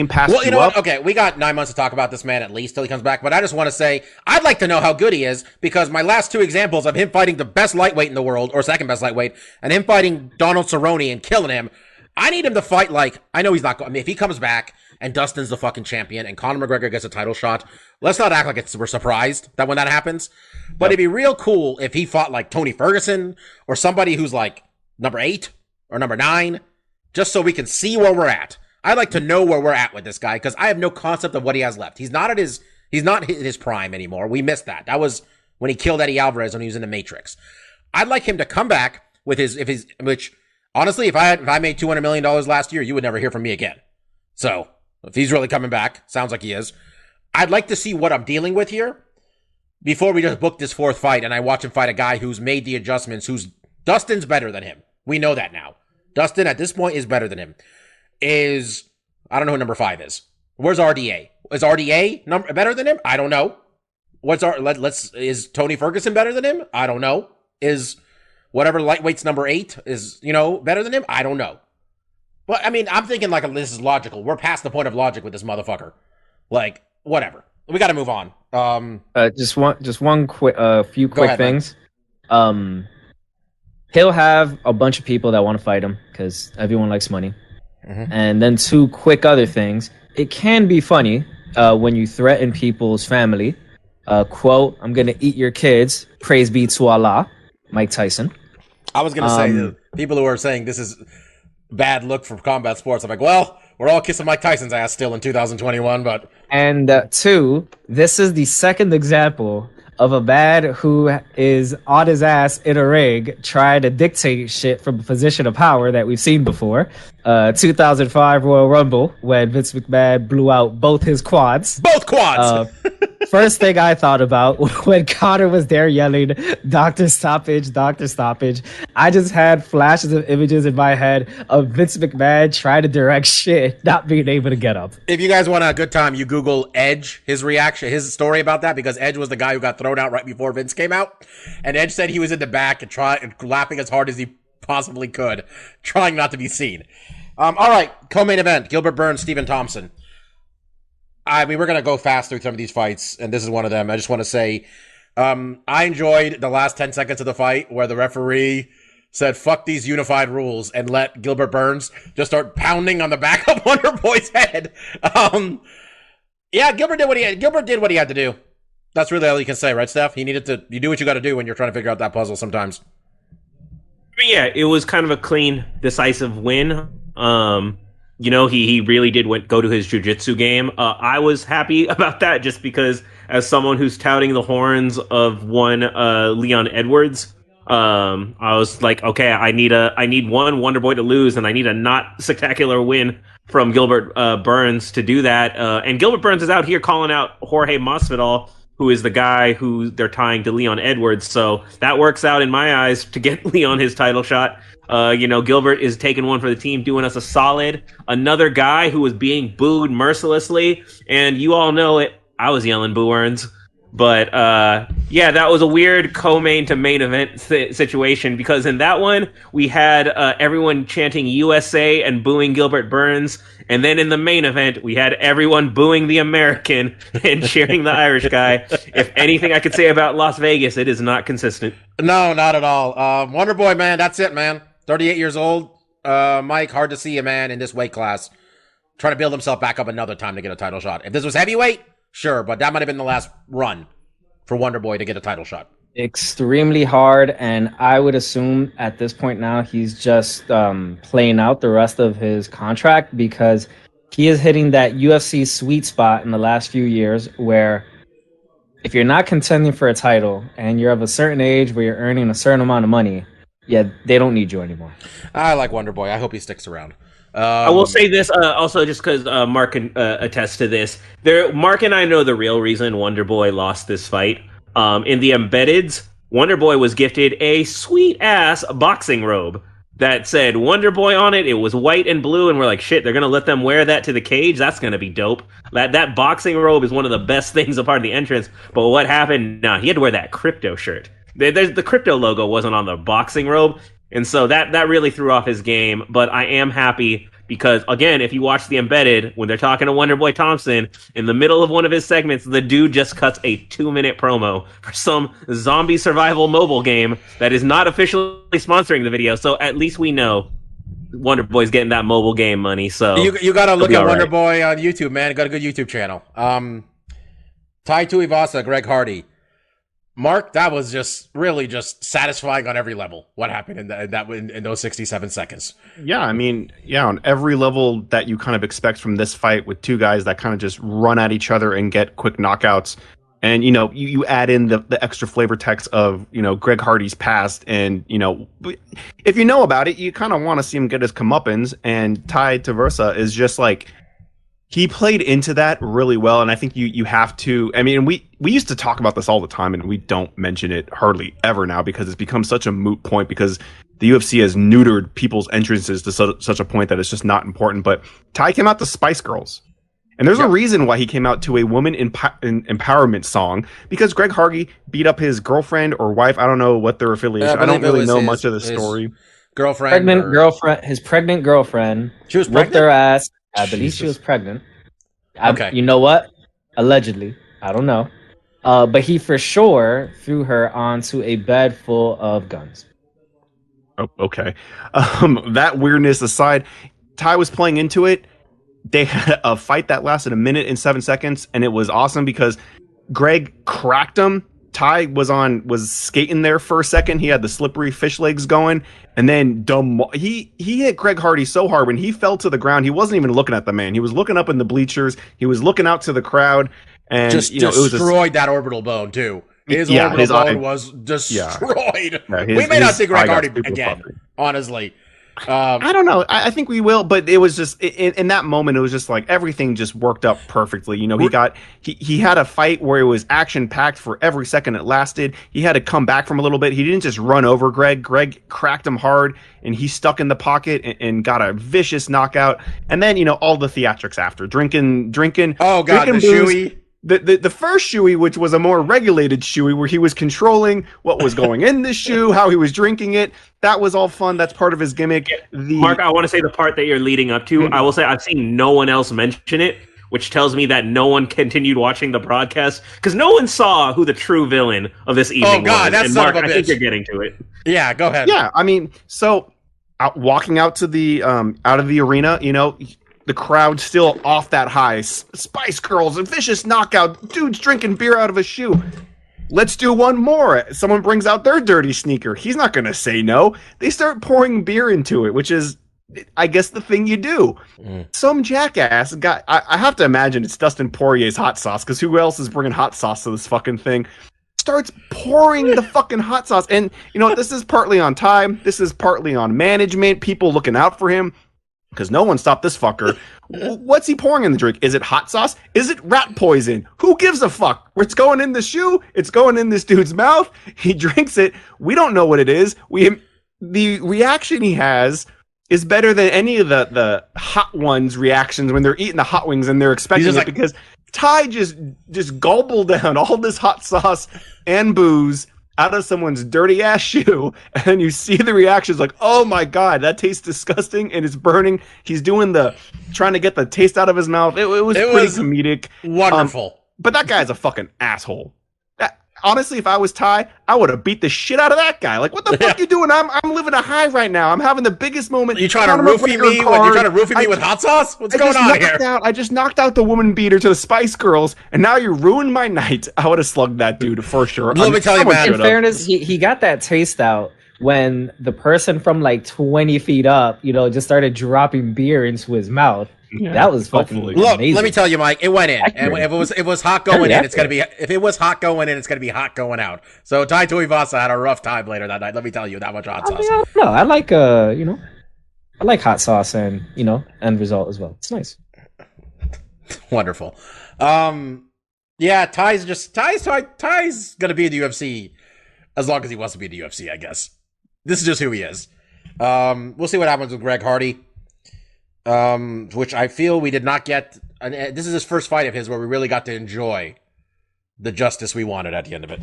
passed Well, you know up. what? Okay, we got 9 months to talk about this man at least till he comes back, but I just want to say, I'd like to know how good he is, because my last 2 examples of him fighting the best lightweight in the world, or second best lightweight, and him fighting Donald Cerrone and killing him, I need him to fight like, I know he's not going, I mean, if he comes back and Dustin's the fucking champion and Conor McGregor gets a title shot, let's not act like we're surprised that when that happens, but it'd be real cool if he fought like Tony Ferguson, or somebody who's like number 8 or number 9, just so we can see where we're at. I'd like to know where we're at with this guy, because I have no concept of what he has left. He's not in his prime anymore. We missed that. That was when he killed Eddie Alvarez when he was in the Matrix. I'd like him to come back with which honestly, if I made $200 million last year, you would never hear from me again. So if he's really coming back, sounds like he is. I'd like to see what I'm dealing with here before we just book this 4th fight and I watch him fight a guy who's made the adjustments, Dustin's better than him. We know that now. Dustin at this point is better than him. I don't know who number 5 is. Where's RDA? Is RDA better than him? I don't know. Is Tony Ferguson better than him? I don't know. Is whatever lightweight's number 8 is, better than him? I don't know. But I mean, I'm thinking like this is logical. We're past the point of logic with this motherfucker. Like, whatever. We got to move on. Just one quick, few quick ahead, things. He'll have a bunch of people that want to fight him because everyone likes money. Mm-hmm. And then 2 quick other things. It can be funny when you threaten people's family. Quote, "I'm going to eat your kids. Praise be to Allah." Mike Tyson. I was going to say, the people who are saying this is bad look for combat sports, I'm like, well, we're all kissing Mike Tyson's ass still in 2021, but... And 2, this is the second example of a bad who is on his ass in a ring trying to dictate shit from a position of power that we've seen before. 2005 Royal Rumble, when Vince McMahon blew out both his quads. Both quads! First thing I thought about when Conor was there yelling, "Doctor stoppage, doctor stoppage," I just had flashes of images in my head of Vince McMahon trying to direct shit, not being able to get up. If you guys want a good time, you Google Edge, his reaction, his story about that, because Edge was the guy who got thrown out right before Vince came out. And Edge said he was in the back and laughing as hard as he possibly could, trying not to be seen. All right, co-main event, Gilbert Burns, Stephen Thompson. I mean, we're going to go fast through some of these fights, and this is one of them. I just want to say, I enjoyed the last 10 seconds of the fight where the referee said, "Fuck these unified rules," and let Gilbert Burns just start pounding on the back of Wonder Boy's head. Yeah, Gilbert did what he had to do. That's really all you can say, right, Steph? You do what you got to do when you're trying to figure out that puzzle sometimes. But yeah, it was kind of a clean, decisive win. He really did go to his jiu-jitsu game. I was happy about that just because, as someone who's touting the horns of one Leon Edwards, I was like, okay, I need one Wonder Boy to lose, and I need a not spectacular win from Gilbert Burns to do that. And Gilbert Burns is out here calling out Jorge Masvidal, who is the guy who they're tying to Leon Edwards. So that works out in my eyes to get Leon his title shot. Gilbert is taking one for the team, doing us a solid. Another guy who was being booed mercilessly, and you all know it. I was yelling "Boo Earns," but Yeah, that was a weird co-main to main event situation because in that one we had everyone chanting USA and booing Gilbert Burns, and then in the main event we had everyone booing the American and cheering the Irish guy. If anything I could say about Las Vegas, it is not consistent. No, not at all. Wonder Boy, man, that's it, man. 38 years old. Mike, hard to see a man in this weight class trying to build himself back up another time to get a title shot. If this was heavyweight, sure, but that might have been the last run for Wonder Boy to get a title shot. Extremely hard, and I would assume at this point now he's just playing out the rest of his contract because he is hitting that UFC sweet spot in the last few years where if you're not contending for a title and you're of a certain age where you're earning a certain amount of money, yeah, they don't need you anymore. I like Wonder Boy. I hope he sticks around. I will say this also just because Mark can attest to this. Mark and I know the real reason Wonder Boy lost this fight. In the embeddeds, Wonder Boy was gifted a sweet-ass boxing robe that said Wonder Boy on it. It was white and blue, and we're like, shit, they're going to let them wear that to the cage? That's going to be dope. That boxing robe is one of the best things a part of the entrance. But what happened? Nah, he had to wear that crypto shirt. The crypto logo wasn't on the boxing robe, and so that really threw off his game. But I am happy because, again, if you watch the embedded, when they're talking to Wonder Boy Thompson, in the middle of one of his segments, the dude just cuts a 2-minute promo for some zombie survival mobile game that is not officially sponsoring the video. So at least we know Wonder Boy's getting that mobile game money. So you got to look at Wonder right. Boy on YouTube, man. Got a good YouTube channel. Tai Tuivasa, Greg Hardy. Mark, that was just really just satisfying on every level. What happened in those 67 seconds? Yeah, I mean, yeah, on every level that you kind of expect from this fight with two guys that kind of just run at each other and get quick knockouts. And, you add in the extra flavor text of, Greg Hardy's past. And, if you know about it, you kind of want to see him get his comeuppance. And Tai Tuivasa is just like, he played into that really well, and I think you have to. I mean, we used to talk about this all the time, and we don't mention it hardly ever now because it's become such a moot point because the UFC has neutered people's entrances to such a point that it's just not important. But Tai came out to Spice Girls, and there's a reason why he came out to a woman empowerment song because Greg Hardy beat up his girlfriend or wife. I don't know what their affiliation. I don't really know much of the story. His pregnant girlfriend. She was pregnant. Whooped their ass. I believe she was pregnant. Okay. You know what? Allegedly. I don't know. But he for sure threw her onto a bed full of guns. Oh, okay. That weirdness aside, Tai was playing into it. They had a fight that lasted 1 minute and 7 seconds, and it was awesome because Greg cracked him. Tai was skating there for a second. He had the slippery fish legs going, and then he hit Greg Hardy so hard when he fell to the ground. He wasn't even looking at the man. He was looking up in the bleachers. He was looking out to the crowd, and just destroyed that orbital bone too. His orbital bone was destroyed. Yeah, we may not see Greg Hardy again, honestly. I don't know. I think we will, but it was just in that moment. It was just like everything just worked up perfectly. He had a fight where it was action packed for every second it lasted. He had to come back from a little bit. He didn't just run over Greg. Greg cracked him hard, and he stuck in the pocket and got a vicious knockout. And then all the theatrics after drinking. Oh God, drinking the shoey. The first shoey, which was a more regulated shoey, where he was controlling what was going in the shoe, how he was drinking it. That was all fun. That's part of his gimmick. Mark, I want to say the part that you're leading up to. I will say I've seen no one else mention it, which tells me that no one continued watching the broadcast because no one saw who the true villain of this evening was. Oh God, that's Mark, son of a bitch. I think you're getting to it. Yeah, go ahead. Yeah, I mean, so walking out to the out of the arena, the crowd still off that high. Spice Girls, a vicious knockout. Dude's drinking beer out of a shoe. Let's do one more. Someone brings out their dirty sneaker. He's not going to say no. They start pouring beer into it, which is, I guess, the thing you do. Some jackass got, I have to imagine it's Dustin Poirier's hot sauce, because who else is bringing hot sauce to this fucking thing? Starts pouring the fucking hot sauce. And, this is partly on time. This is partly on management, people looking out for him. Because no one stopped this fucker. What's he pouring in the drink? Is it hot sauce? Is it rat poison? Who gives a fuck? It's going in the shoe. It's going in this dude's mouth. He drinks it. We don't know what it is. The reaction he has is better than any of the hot ones' reactions when they're eating the hot wings and they're expecting it because Tai just gulped down all this hot sauce and booze out of someone's dirty ass shoe, and you see the reactions like, oh my god, that tastes disgusting and it's burning. He's doing trying to get the taste out of his mouth. It was pretty comedic. Wonderful. But that guy's a fucking asshole. Honestly, if I was Tai, I would have beat the shit out of that guy. Like, what the fuck you doing? I'm living a high right now. I'm having the biggest moment. You trying to roofie me? You're trying to roofie me with hot sauce? What's going on here? I just knocked out the woman beater to the Spice Girls, and now you ruined my night. I would have slugged that dude for sure. Let me tell you, man. In fairness, he got that taste out when the person from like 20 feet up, just started dropping beer into his mouth. Yeah, that was fucking look. Amazing. Let me tell you, Mike. It went in, and if it was hot going in, it's gonna be. If it was hot going in, it's gonna be hot going out. So Tai Tuivasa had a rough time later that night. Let me tell you, that much hot sauce. No, I like I like hot sauce and end result as well. It's nice. Wonderful. Yeah, Ty's gonna be in the UFC as long as he wants to be in the UFC. I guess this is just who he is. We'll see what happens with Greg Hardy. Which I feel we did not get. And this is his first fight of his where we really got to enjoy the justice we wanted at the end of it.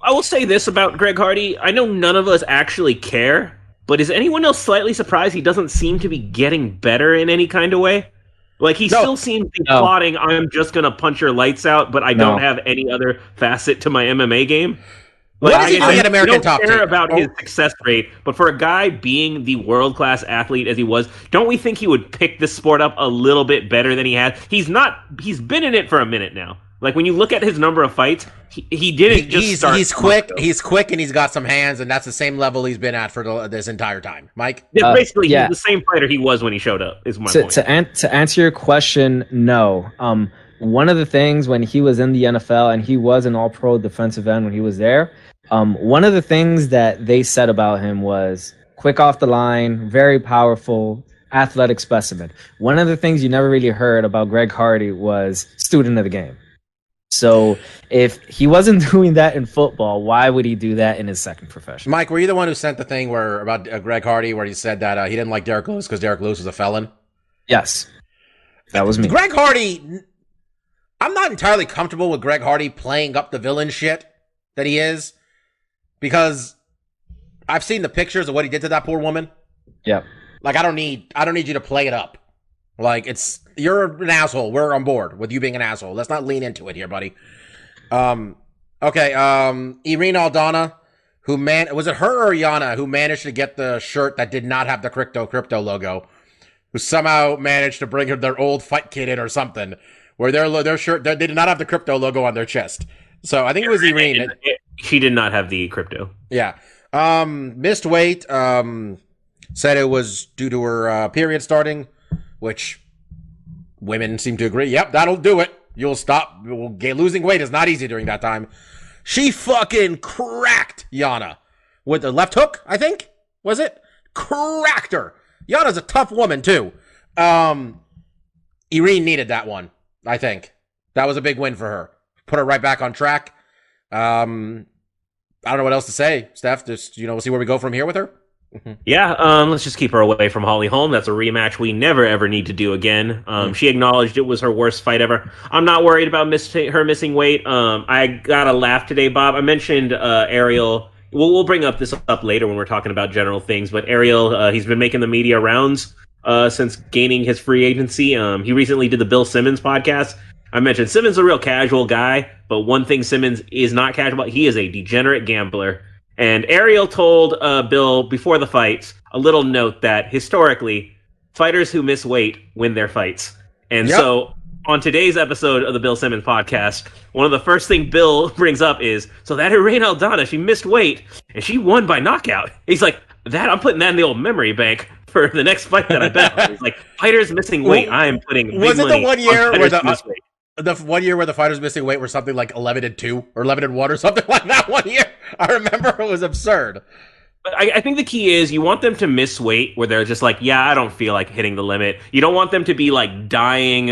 I will say this about Greg Hardy. I know none of us actually care, but is anyone else slightly surprised he doesn't seem to be getting better in any kind of way? Like, he still seems to be plotting, I'm just going to punch your lights out, but I don't have any other facet to my MMA game. Like, what is he doing at American Top Team? I don't care about his success rate, but for a guy being the world-class athlete as he was, don't we think he would pick this sport up a little bit better than he had? He's been in it for a minute now. Like, when you look at his number of fights, he didn't start. He's quick. He's quick, and he's got some hands, and that's the same level he's been at for this entire time. Mike? Yeah, basically, he's the same fighter he was when he showed up, is my point. To answer your question, no. One of the things when he was in the NFL, and he was an all-pro defensive end when he was there, one of the things that they said about him was quick off the line, very powerful, athletic specimen. One of the things you never really heard about Greg Hardy was student of the game. So if he wasn't doing that in football, why would he do that in his second profession? Mike, were you the one who sent the thing about Greg Hardy where he said that he didn't like Derek Lewis because Derek Lewis was a felon? Yes. That was me. Greg Hardy, I'm not entirely comfortable with Greg Hardy playing up the villain shit that he is. Because I've seen the pictures of what he did to that poor woman. Yeah. Like, I don't need you to play it up. Like, you're an asshole. We're on board with you being an asshole. Let's not lean into it here, buddy. Okay. Irene Aldana, was it her or Yana who managed to get the shirt that did not have the crypto logo, who somehow managed to bring their old fight kit in or something, where their shirt, they did not have the crypto logo on their chest. So I think it was Irene. She did not have the crypto. Yeah. Missed weight. Said it was due to her period starting, which women seem to agree. Yep, that'll do it. You'll stop. Losing weight is not easy during that time. She fucking cracked Yana with the left hook, I think. Was it? Cracked her. Yana's a tough woman, too. Irene needed that one, I think. That was a big win for her. Put her right back on track. I don't know what else to say, Steph. Just, we'll see where we go from here with her. Yeah, let's just keep her away from Holly Holm. That's a rematch we never, ever need to do again. She acknowledged it was her worst fight ever. I'm not worried about her missing weight. I got a laugh today, Bob. I mentioned Ariel. We'll bring this up later when we're talking about general things, but Ariel, he's been making the media rounds since gaining his free agency. He recently did the Bill Simmons podcast. I mentioned Simmons is a real casual guy, but one thing Simmons is not casual about, he is a degenerate gambler. And Ariel told Bill before the fights a little note that historically, fighters who miss weight win their fights. And so on today's episode of the Bill Simmons podcast, one of the first things Bill brings up is, so that Irene Aldana, she missed weight and she won by knockout. He's like, I'm putting that in the old memory bank for the next fight that I bet on. He's like, fighters missing weight, I am putting big was it money the 1 year on where fighters who miss weight. The 1 year where the fighters missing weight were something like 11-2 or 11-1 or something like that 1 year? I remember it was absurd. But I think the key is you want them to miss weight where they're just like, yeah, I don't feel like hitting the limit. You don't want them to be like dying.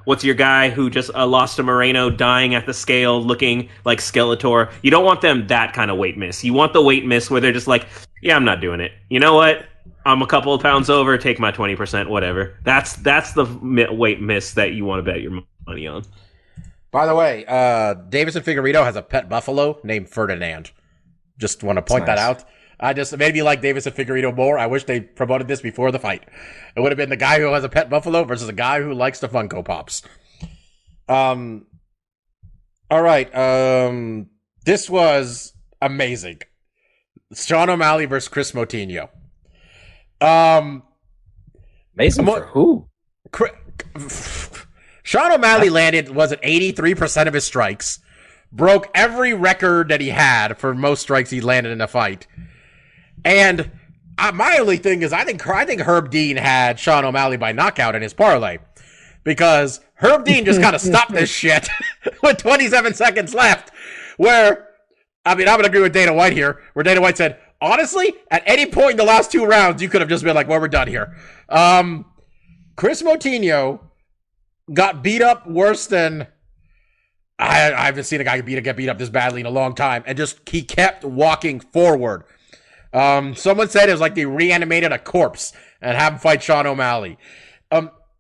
What's your guy who just lost to Moreno, dying at the scale, looking like Skeletor? You don't want them that kind of weight miss. You want the weight miss where they're just like, yeah, I'm not doing it. You know what? I'm a couple of pounds over. Take my 20%, whatever. That's the weight miss that you want to bet your money money on. By the way, Davison Figueiredo has a pet buffalo named Ferdinand. Just want to point that out. It made me like Davison Figueiredo more. I wish they promoted this before the fight. It would have been the guy who has a pet buffalo versus a guy who likes the Funko Pops. All right. This was amazing. Sean O'Malley versus Chris Moutinho. Amazing for who? Sean O'Malley landed, was it 83% of his strikes, broke every record that he had for most strikes he landed in a fight. And my only thing is, I think Herb Dean had Sean O'Malley by knockout in his parlay, because Herb Dean just kind of stopped this shit with 27 seconds left. I'm going to agree with Dana White here, where Dana White said, honestly, at any point in the last 2 rounds, you could have just been like, well, we're done here. Chris Moutinho got beat up worse than I haven't seen a guy get beat up this badly in a long time, and he kept walking forward. Someone said it was like they reanimated a corpse and have him fight Sean O'Malley.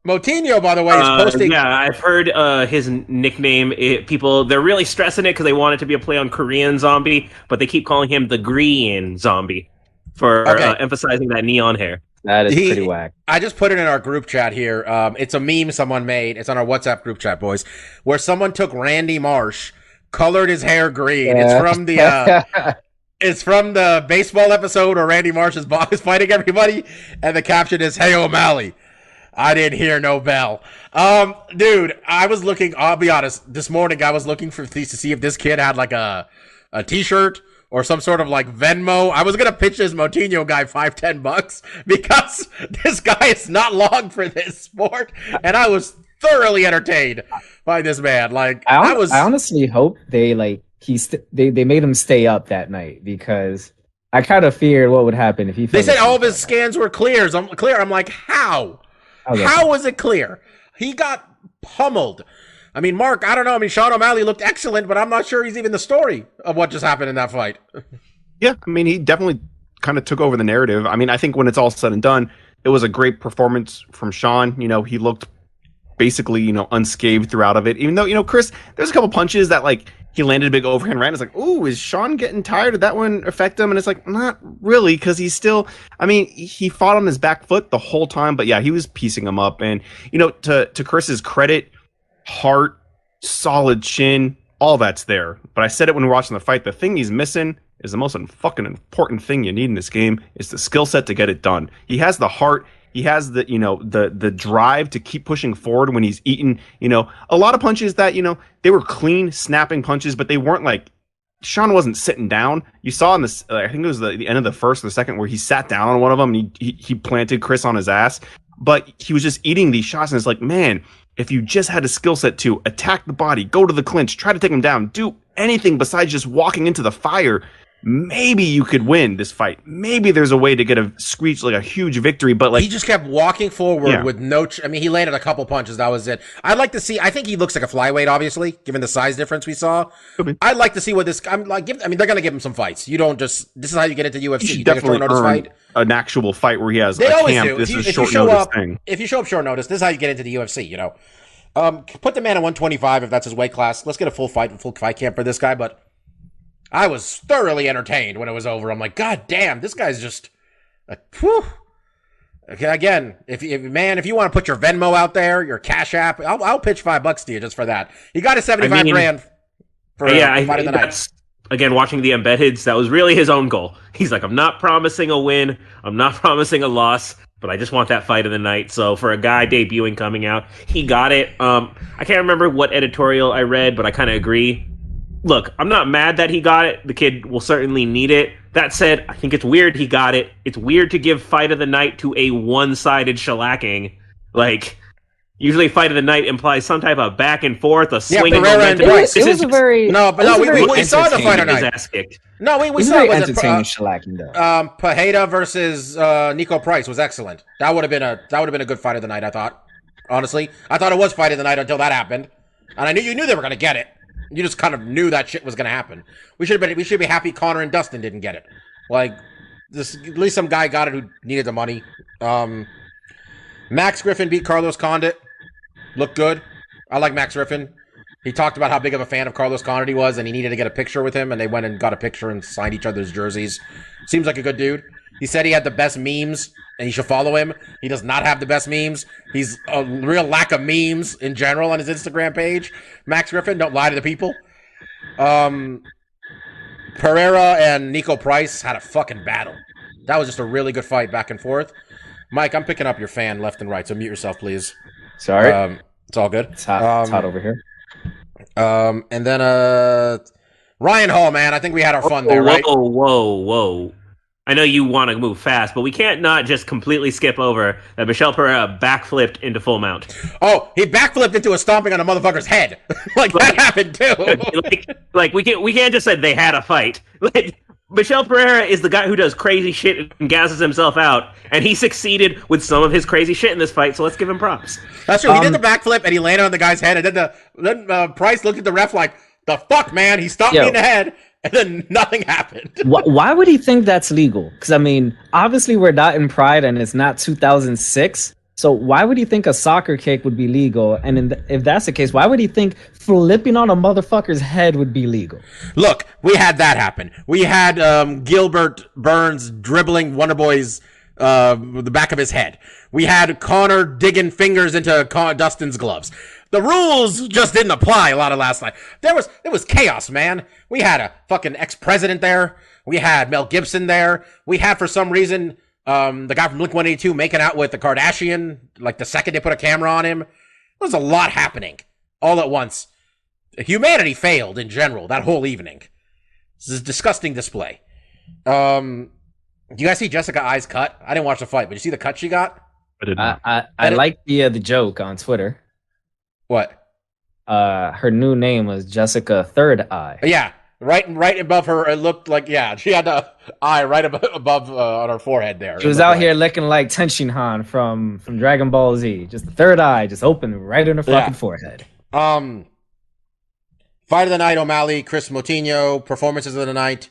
Moutinho, by the way, is posting. Yeah, I've heard his nickname. They're really stressing it because they want it to be a play on Korean Zombie, but they keep calling him the Green Zombie for emphasizing that neon hair. That is pretty whack. I just put it in our group chat here. It's a meme someone made. It's on our WhatsApp group chat, boys, where someone took Randy Marsh, colored his hair green. Yeah. It's from the baseball episode where Randy Marsh is fighting everybody, and the caption is, "Hey O'Malley, I didn't hear no bell." Dude, I'll be honest, this morning I was looking to see if this kid had like a t-shirt or some sort of like Venmo. I was going to pitch this Moutinho guy $5-10 because this guy is not long for this sport, and I was thoroughly entertained by this man. Like, I honestly hope they they made him stay up that night, because I kind of feared what would happen if he. They said all of his scans were clear. I'm like, how? Okay. How was it clear? He got pummeled. I mean, Mark, I don't know. I mean, Sean O'Malley looked excellent, but I'm not sure he's even the story of what just happened in that fight. Yeah, I mean, he definitely kind of took over the narrative. I mean, I think when it's all said and done, it was a great performance from Sean. You know, he looked basically, unscathed throughout of it. Even though, Chris, there's a couple punches that, like, he landed a big overhand right. It's like, ooh, is Sean getting tired? Did that one affect him? And it's like, not really, because he's still, he fought on his back foot the whole time. But yeah, he was piecing him up. And, to Chris's credit, heart, solid chin, all that's there. But I said it when we were watching the fight. The thing he's missing is the most fucking important thing you need in this game is the skill set to get it done. He has the heart. He has the, the drive to keep pushing forward when he's eating, a lot of punches that, they were clean snapping punches, but they weren't like, Sean wasn't sitting down. You saw in this, I think it was the end of the first or the second, where he sat down on one of them and he planted Chris on his ass, but he was just eating these shots. And it's like, man, if you just had a skill set to attack the body, go to the clinch, try to take him down, do anything besides just walking into the fire, maybe you could win this fight. Maybe there's a way to get a screech, like a huge victory, but like he just kept walking forward with no. He landed a couple punches. That was it. I'd like to see. I think he looks like a flyweight, obviously, given the size difference we saw. I'd like to see what this. They're gonna give him some fights. You don't just. This is how you get into UFC. You definitely fight. An actual fight where he has. They always do. This is short notice thing. If you show up short notice, this is how you get into the UFC. Put the man at 125 if that's his weight class. Let's get a full fight camp for this guy, but. I was thoroughly entertained when it was over. I'm like, God damn, this guy's just, whew. Okay, again, if you want to put your Venmo out there, your Cash App, I'll pitch $5 to you just for that. He got a 75 grand for fight of the night. Again, watching the embeds, that was really his own goal. He's like, I'm not promising a win, I'm not promising a loss, but I just want that fight of the night. So for a guy debuting coming out, he got it. I can't remember what editorial I read, but I kind of agree. Look, I'm not mad that he got it. The kid will certainly need it. That said, I think it's weird he got it. It's weird to give fight of the night to a one-sided shellacking. Like, usually fight of the night implies some type of back and forth, a swing and momentum. We saw the fight of the night. Ass kicked. No, we saw it. Entertaining shellacking though. Pereira versus Nico Price was excellent. That would have been a good fight of the night, I thought. Honestly, I thought it was fight of the night until that happened, and you knew they were going to get it. You just kind of knew that shit was going to happen. We should be happy Conor and Dustin didn't get it. Like, at least some guy got it who needed the money. Max Griffin beat Carlos Condit. Looked good. I like Max Griffin. He talked about how big of a fan of Carlos Condit he was, and he needed to get a picture with him, and they went and got a picture and signed each other's jerseys. Seems like a good dude. He said he had the best memes, and you should follow him. He does not have the best memes. He's a real lack of memes in general on his Instagram page. Max Griffin, don't lie to the people. Pereira and Nico Price had a fucking battle. That was just a really good fight back and forth. Mike, I'm picking up your fan left and right, so mute yourself, please. Sorry. It's all good. It's hot over here. And then Ryan Hall, man, I think we had our fun there, right? Whoa. I know you want to move fast, but we can't not just completely skip over that Michel Pereira backflipped into full mount. Oh, he backflipped into a stomping on a motherfucker's head. That happened too. we can't just say they had a fight. Michel Pereira is the guy who does crazy shit and gasses himself out, and he succeeded with some of his crazy shit in this fight, so let's give him props. That's true. He did the backflip, and he landed on the guy's head, and then Price looked at the ref like, the fuck, man? He stomped me in the head, and then nothing happened. Why would he think that's legal? Because, I mean, obviously we're not in Pride, and it's not 2006, so why would he think a soccer kick would be legal? And if that's the case, why would he think flipping on a motherfucker's head would be legal? Look, we had that happen. We had Gilbert Burns dribbling Wonderboy's the back of his head. We had Connor digging fingers into Dustin's gloves. The rules just didn't apply a lot of last night. There was chaos, man. We had a fucking ex-president there. We had Mel Gibson there. We had, for some reason, the guy from Blink-182 making out with the Kardashian, like the second they put a camera on him. There was a lot happening all at once. Humanity failed in general that whole evening. This is a disgusting display. Do you guys see Jessica Ai's cut? I didn't watch the fight, but you see the cut she got? I did not. I like the joke on Twitter. What? Her new name was Jessica Third Eye. Yeah, right above her. It looked like, yeah, she had the eye right above on her forehead there. She was out here looking like Tenshinhan from Dragon Ball Z. Just the third eye, just open right in her fucking forehead. Fight of the night: O'Malley, Chris Moutinho. Performances of the night: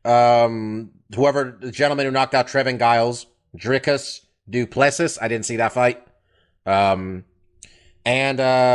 whoever the gentleman who knocked out Trevin Giles, Dricus Duplessis. I didn't see that fight. And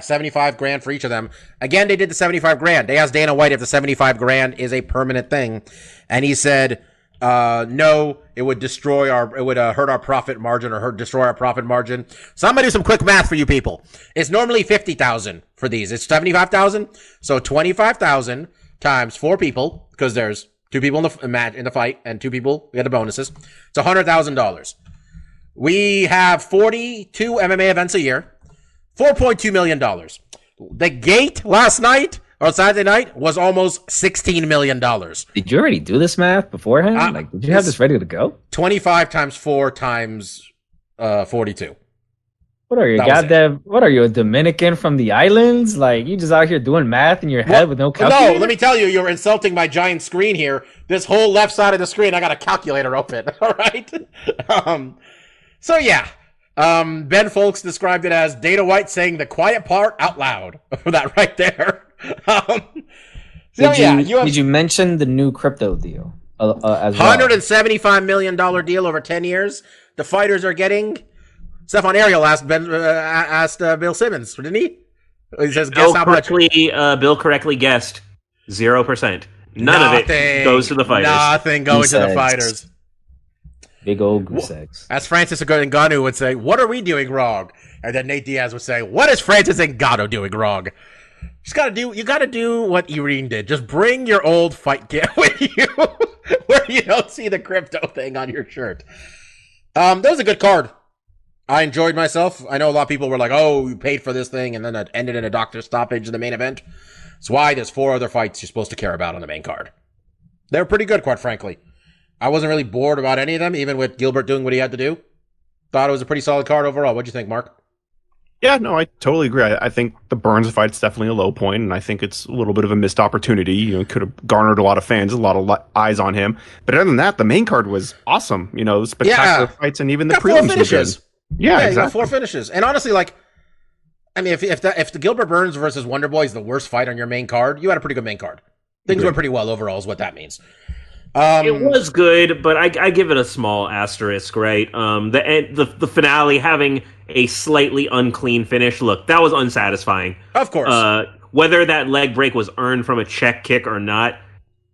75 grand for each of them. Again, they did the 75 grand. They asked Dana White if the 75 grand is a permanent thing. And he said, no, it would hurt our profit margin or destroy our profit margin. So I'm going to do some quick math for you people. It's normally 50,000 for these. It's 75,000. So 25,000 times 4 people, because there's 2 people in the fight and 2 people get the bonuses. It's $100,000. We have 42 MMA events a year, $4.2 million. The gate last night, or Saturday night, was almost $16 million. Did you already do this math beforehand? Did you have this ready to go? 25 times 4 times 42. What are you, what are you, a Dominican from the islands? Like, you just out here doing math in your head with no calculator? No, let me tell you, you're insulting my giant screen here. This whole left side of the screen, I got a calculator open, all right? So yeah, Ben Folks described it as Dana White saying the quiet part out loud for that right there. Did you mention the new crypto deal as well? $175 million deal over 10 years. The fighters are getting. Stefan Ariel asked Bill Simmons, didn't he? He says, guess how much. Bill correctly guessed 0%. None of it goes to the fighters. Nothing going to the fighters. Big old goose eggs. As Francis Ngannou would say, what are we doing wrong? And then Nate Diaz would say, what is Francis Ngannou doing wrong? You gotta do what Irene did. Just bring your old fight kit with you where you don't see the crypto thing on your shirt. That was a good card. I enjoyed myself. I know a lot of people were like, oh, you paid for this thing, and then it ended in a doctor's stoppage in the main event. That's why there's 4 other fights you're supposed to care about on the main card. They were pretty good, quite frankly. I wasn't really bored about any of them, even with Gilbert doing what he had to do. Thought it was a pretty solid card overall. What'd you think, Mark? Yeah, no, I totally agree. I think the Burns fight's definitely a low point, and I think it's a little bit of a missed opportunity. You know, could have garnered a lot of fans, a lot of eyes on him. But other than that, the main card was awesome. You know, spectacular fights, and even the prelims were good. Yeah, exactly. You got 4 finishes. And honestly, like, I mean, if the Gilbert Burns versus Wonderboy is the worst fight on your main card, you had a pretty good main card. Things went pretty well overall is what that means. It was good, but I give it a small asterisk, right? The finale having a slightly unclean finish. Look, that was unsatisfying. Of course. Whether that leg break was earned from a check kick or not,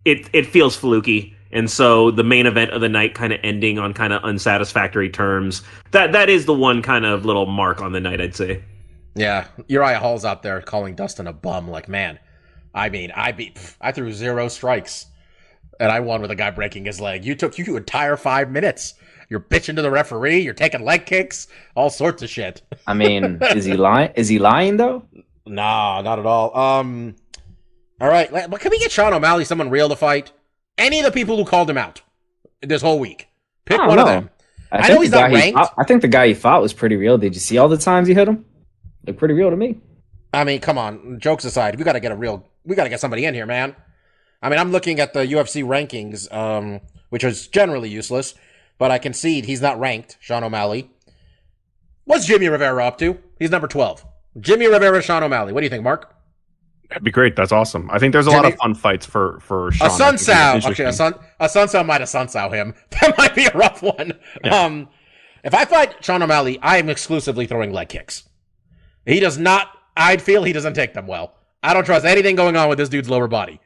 it feels fluky. And so the main event of the night kind of ending on kind of unsatisfactory terms. That is the one kind of little mark on the night, I'd say. Yeah, Uriah Hall's out there calling Dustin a bum. Like, man, I threw 0 strikes. And I won with a guy breaking his leg. You took you entire 5 minutes. You're bitching to the referee. You're taking leg kicks. All sorts of shit. I mean, is he lying? Is he lying though? Nah, not at all. All right. But can we get Sean O'Malley someone real to fight? Any of the people who called him out this whole week. Pick one of them. I know he's not ranked. I think the guy he fought was pretty real. Did you see all the times he hit him? Looked pretty real to me. I mean, come on. Jokes aside, we got to get somebody in here, man. I mean, I'm looking at the UFC rankings, which is generally useless, but I concede he's not ranked, Sean O'Malley. What's Jimmy Rivera up to? He's number 12. Jimmy Rivera, Sean O'Malley. What do you think, Mark? That'd be great. That's awesome. I think there's a lot of fun fights for Sean. A Sun Sao. Okay, a Sun Sao might have Sun Sao him. That might be a rough one. Yeah. If I fight Sean O'Malley, I am exclusively throwing leg kicks. He does not, I'd feel he doesn't take them well. I don't trust anything going on with this dude's lower body.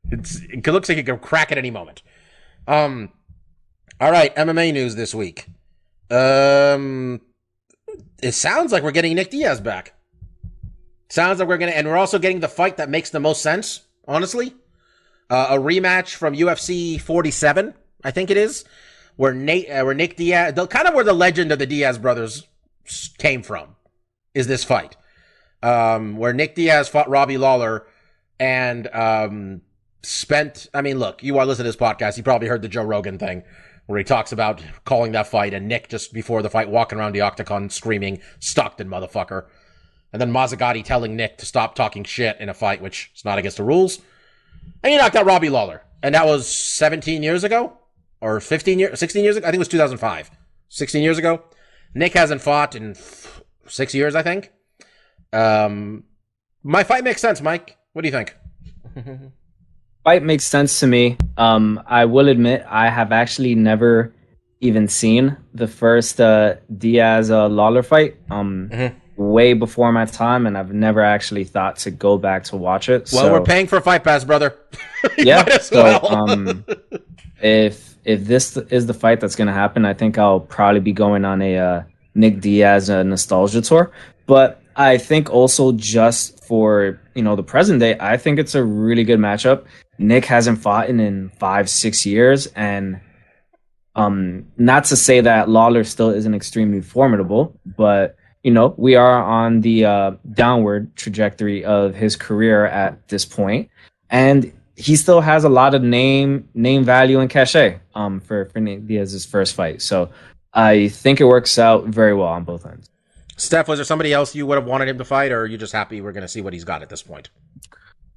It looks like he could crack at any moment. All right, MMA news this week. It sounds like we're getting Nick Diaz back. Sounds like and we're also getting the fight that makes the most sense, honestly. A rematch from UFC 47, I think it is, where Nick Diaz, kind of where the legend of the Diaz brothers came from, is this fight. Where Nick Diaz fought Robbie Lawler and look, you are listening to this podcast, you probably heard the Joe Rogan thing where he talks about calling that fight and Nick just before the fight walking around the octagon screaming, Stockton, motherfucker. And then Mazzagatti telling Nick to stop talking shit in a fight, which is not against the rules. And he knocked out Robbie Lawler. And that was 17 years ago? Or 16 years ago? I think it was 2005. 16 years ago. Nick hasn't fought in 6 years, I think. My fight makes sense, Mike. What do you think? Fight makes sense to me. I will admit I have actually never even seen the first Diaz Lawler fight. Way before my time, and I've never actually thought to go back to watch it. Well, we're paying for Fight Pass, brother. Yeah. If this is the fight that's going to happen, I think I'll probably be going on a Nick Diaz nostalgia tour. But I think also just for the present day, I think it's a really good matchup. Nick hasn't fought in 5-6 years, and not to say that Lawler still isn't extremely formidable, but we are on the downward trajectory of his career at this point, and he still has a lot of name value and cachet for Nick Diaz's first fight. So I think it works out very well on both ends. Steph, was there somebody else you would have wanted him to fight, or are you just happy we're going to see what he's got at this point?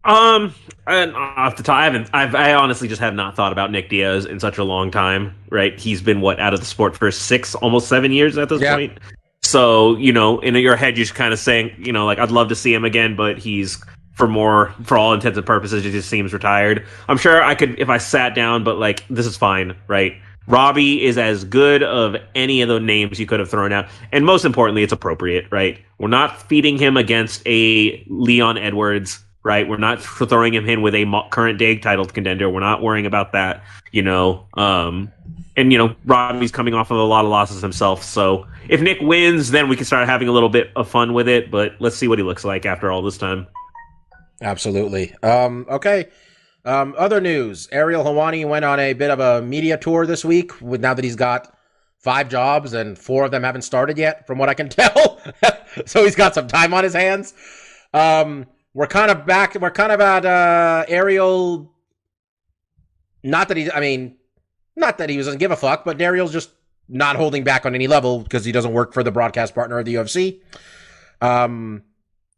And off the top, I honestly just have not thought about Nick Diaz in such a long time. Right, he's been out of the sport for 6, almost 7 years at this point. So, in your head, you're just kind of saying, I'd love to see him again, but he's, for all intents and purposes, it just seems retired. I'm sure I could, if I sat down, but, this is fine, right? Robbie is as good of any of the names you could have thrown out. And most importantly, it's appropriate, right? We're not feeding him against a Leon Edwards, right? We're not throwing him in with a current day title contender. We're not worrying about that, And, Robbie's coming off of a lot of losses himself. So if Nick wins, then we can start having a little bit of fun with it. But let's see what he looks like after all this time. Absolutely. Okay. Other news. Ariel Helwani went on a bit of a media tour this week now that he's got 5 jobs and 4 of them haven't started yet, from what I can tell. So he's got some time on his hands. We're kind of back. We're kind of at Ariel. Not that he doesn't give a fuck, but Ariel's just not holding back on any level because he doesn't work for the broadcast partner of the UFC.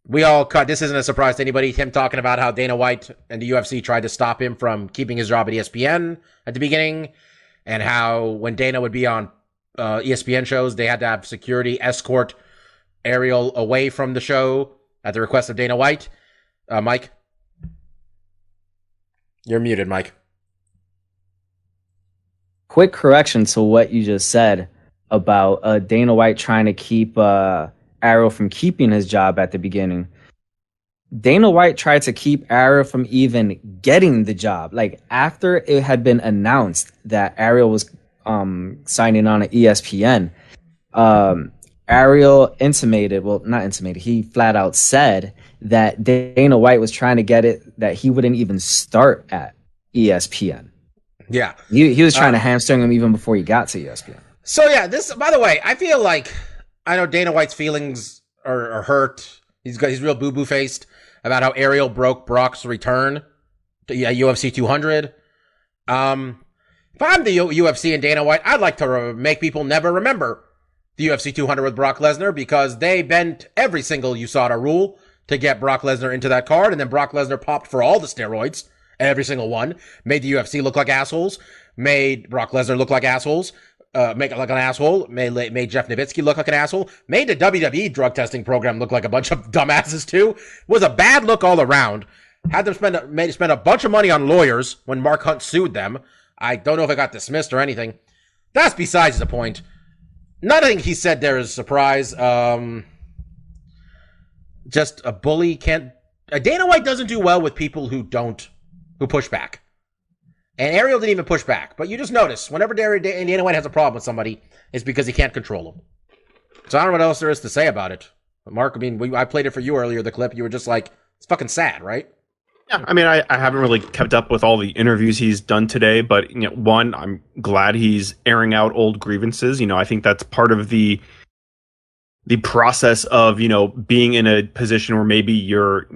We all cut. This isn't a surprise to anybody. Him talking about how Dana White and the UFC tried to stop him from keeping his job at ESPN at the beginning, and how when Dana would be on ESPN shows, they had to have security escort Ariel away from the show at the request of Dana White. Mike, you're muted, Mike. quick correction to what you just said about Dana White trying to keep Ariel from keeping his job at the beginning. Dana White tried to keep Ariel from even getting the job. Like, after it had been announced that Ariel was signing on at ESPN, Ariel intimated, well, not intimated, he flat out said that Dana White was trying to get it that he wouldn't even start at ESPN. Yeah. He was trying to hamstring him even before he got to ESPN. So yeah, this, by the way, I feel like, I know Dana White's feelings are hurt. He's real boo-boo faced about how Ariel broke Brock's return to UFC 200. If I'm the UFC and Dana White, I'd like to make people never remember the UFC 200 with Brock Lesnar, because they bent every single USADA rule to get Brock Lesnar into that card, and then Brock Lesnar popped for all the steroids, every single one, made the UFC look like assholes, made Brock Lesnar look like assholes, make it like an asshole, made Jeff Nowitzki look like an asshole, made the WWE drug testing program look like a bunch of dumbasses too. Was a bad look all around. Had them spend a bunch of money on lawyers when Mark Hunt sued them. I don't know if it got dismissed or anything. That's besides the point. Nothing he said there is a surprise. Just a bully can't. Dana White doesn't do well with people who push back. And Ariel didn't even push back. But you just notice, whenever Dana White has a problem with somebody, it's because he can't control them. So I don't know what else there is to say about it. But Mark, I mean, I played it for you earlier, the clip. You were just like, it's fucking sad, right? Yeah, I mean, I haven't really kept up with all the interviews he's done today, but one, I'm glad he's airing out old grievances. I think that's part of the process of being in a position where maybe you're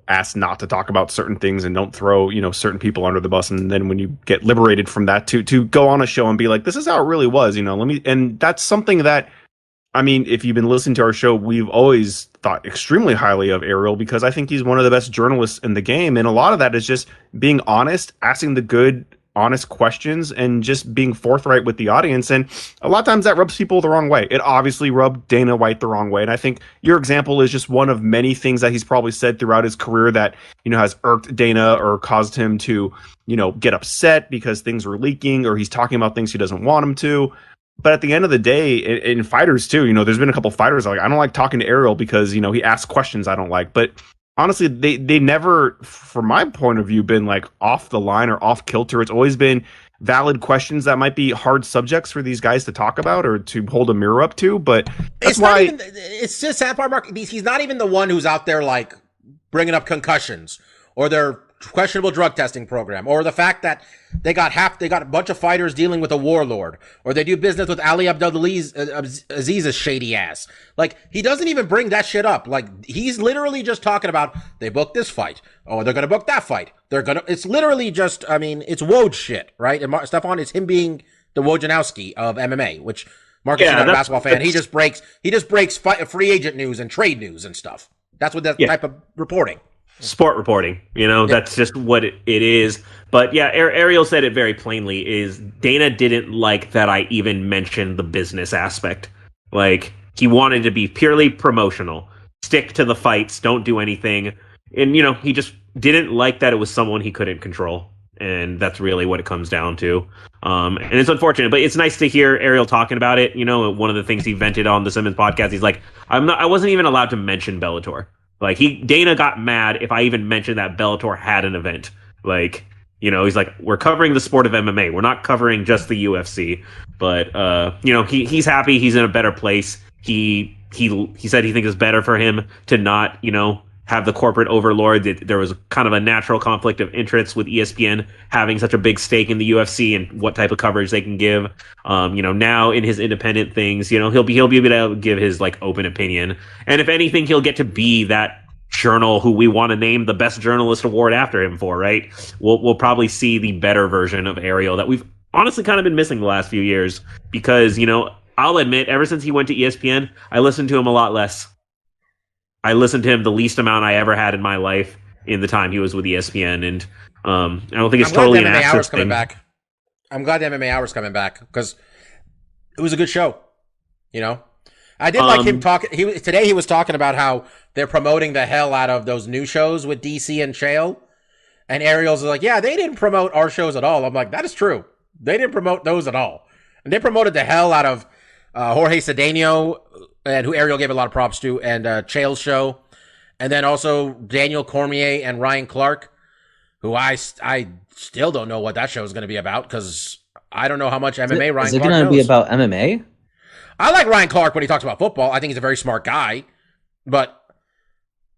asked not to talk about certain things and don't throw certain people under the bus, and then when you get liberated from that, to go on a show and be like, this is how it really was. And that's something that, I mean, if you've been listening to our show, we've always thought extremely highly of Ariel, because I think he's one of the best journalists in the game. And a lot of that is just being honest, asking the good, honest questions, and just being forthright with the audience. And a lot of times that rubs people the wrong way. It obviously rubbed Dana White the wrong way. And I think your example is just one of many things that he's probably said throughout his career that, has irked Dana or caused him to, get upset because things were leaking, or he's talking about things he doesn't want him to. But at the end of the day, in fighters too, there's been a couple fighters like, I don't like talking to Ariel because, he asks questions I don't like. But honestly, they never, from my point of view, been like off the line or off kilter. It's always been valid questions that might be hard subjects for these guys to talk about or to hold a mirror up to. But that's why it's just sad part, Mark. He's not even the one who's out there like bringing up concussions or their questionable drug testing program, or the fact that they got a bunch of fighters dealing with a warlord, or they do business with Ali Abdulaziz's shady ass. Like, he doesn't even bring that shit up. Like, he's literally just talking about, they booked this fight. Oh, they're gonna book that fight. It's literally just, I mean, it's Woj shit, right? And Stefan, it's him being the Wojnarowski of MMA, which Mark is not a basketball fan. He just breaks free agent news and trade news and stuff. That's what that type of reporting. Sport reporting, that's just what it is. But yeah, Ariel said it very plainly, is Dana didn't like that I even mentioned the business aspect. Like, he wanted to be purely promotional, stick to the fights, don't do anything. And, he just didn't like that it was someone he couldn't control. And that's really what it comes down to. And it's unfortunate, but it's nice to hear Ariel talking about it. One of the things he vented on the Simmons podcast, he's like, I wasn't even allowed to mention Bellator. Like, Dana got mad if I even mentioned that Bellator had an event. Like, he's like, we're covering the sport of MMA. We're not covering just the UFC. But, he's happy. He's in a better place. He said he thinks it's better for him to not, have the corporate overlord. There was kind of a natural conflict of interest with ESPN having such a big stake in the UFC and what type of coverage they can give. Now in his independent things, he'll be able to give his like open opinion. And if anything, he'll get to be that journal who we want to name the best journalist award after him for, right? We'll probably see the better version of Ariel that we've honestly kind of been missing the last few years, because, I'll admit, ever since he went to ESPN, I listened to him a lot less. I listened to him the least amount I ever had in my life in the time he was with ESPN, and I don't think it's totally an access thing. I'm glad the MMA Hour's coming back, because it was a good show. I did like him talking. Today he was talking about how they're promoting the hell out of those new shows with DC and Chael, and Ariel's like, yeah, they didn't promote our shows at all. I'm like, that is true. They didn't promote those at all. And they promoted the hell out of Jorge Cedeno, and who Ariel gave a lot of props to, and Chael's show. And then also Daniel Cormier and Ryan Clark, who I still don't know what that show is going to be about, because I don't know how much MMA Ryan Clark knows. Is it going to be about MMA? I like Ryan Clark when he talks about football. I think he's a very smart guy. But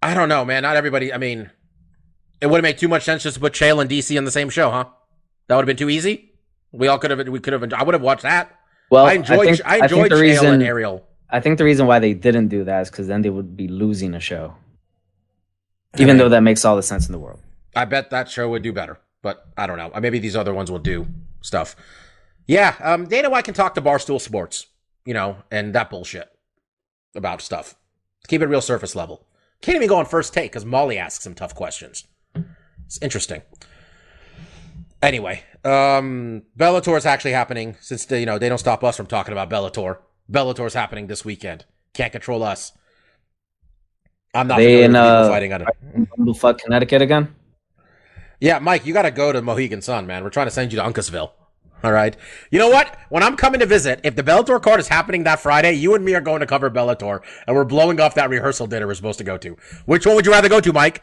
I don't know, man. Not everybody. I mean, it would have made too much sense just to put Chael and DC on the same show, huh? That would have been too easy. We could have. I would have watched that. Well, I enjoyed Chael and Ariel. I think the reason why they didn't do that is because then they would be losing a show. Even though that makes all the sense in the world. I bet that show would do better, but I don't know. Maybe these other ones will do stuff. Yeah, Dana White can talk to Barstool Sports, and that bullshit about stuff. Keep it real surface level. Can't even go on First Take because Molly asks him tough questions. It's interesting. Anyway, Bellator is actually happening since they don't stop us from talking about Bellator. Bellator's happening this weekend. Can't control us. I'm not they in fighting on it. Bumblefuck, Connecticut again? Yeah, Mike, you got to go to Mohegan Sun, man. We're trying to send you to Uncasville. All right. You know what? When I'm coming to visit, if the Bellator card is happening that Friday, you and me are going to cover Bellator, and we're blowing off that rehearsal dinner we're supposed to go to. Which one would you rather go to, Mike?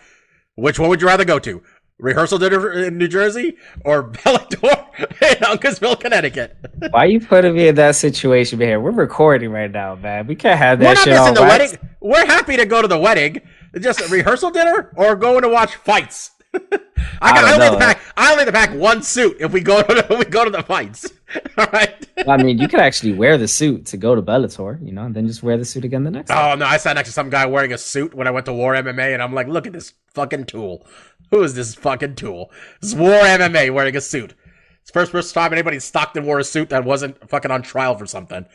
Which one would you rather go to? Rehearsal dinner in New Jersey or Bellator in Uncasville, Connecticut? Why are you putting me in that situation, man? We're recording right now, man. We can't have that shit on the wedding. We're happy to go to the wedding. Just a rehearsal dinner or going to watch fights. I only have to pack one suit if we go to the fights. All right. I mean, you could actually wear the suit to go to Bellator, and then just wear the suit again the next time. Oh no, I sat next to some guy wearing a suit when I went to War MMA, and I'm like, look at this fucking tool. Who is this fucking tool? This is War MMA wearing a suit. It's the first time anybody in Stockton wore a suit that wasn't fucking on trial for something.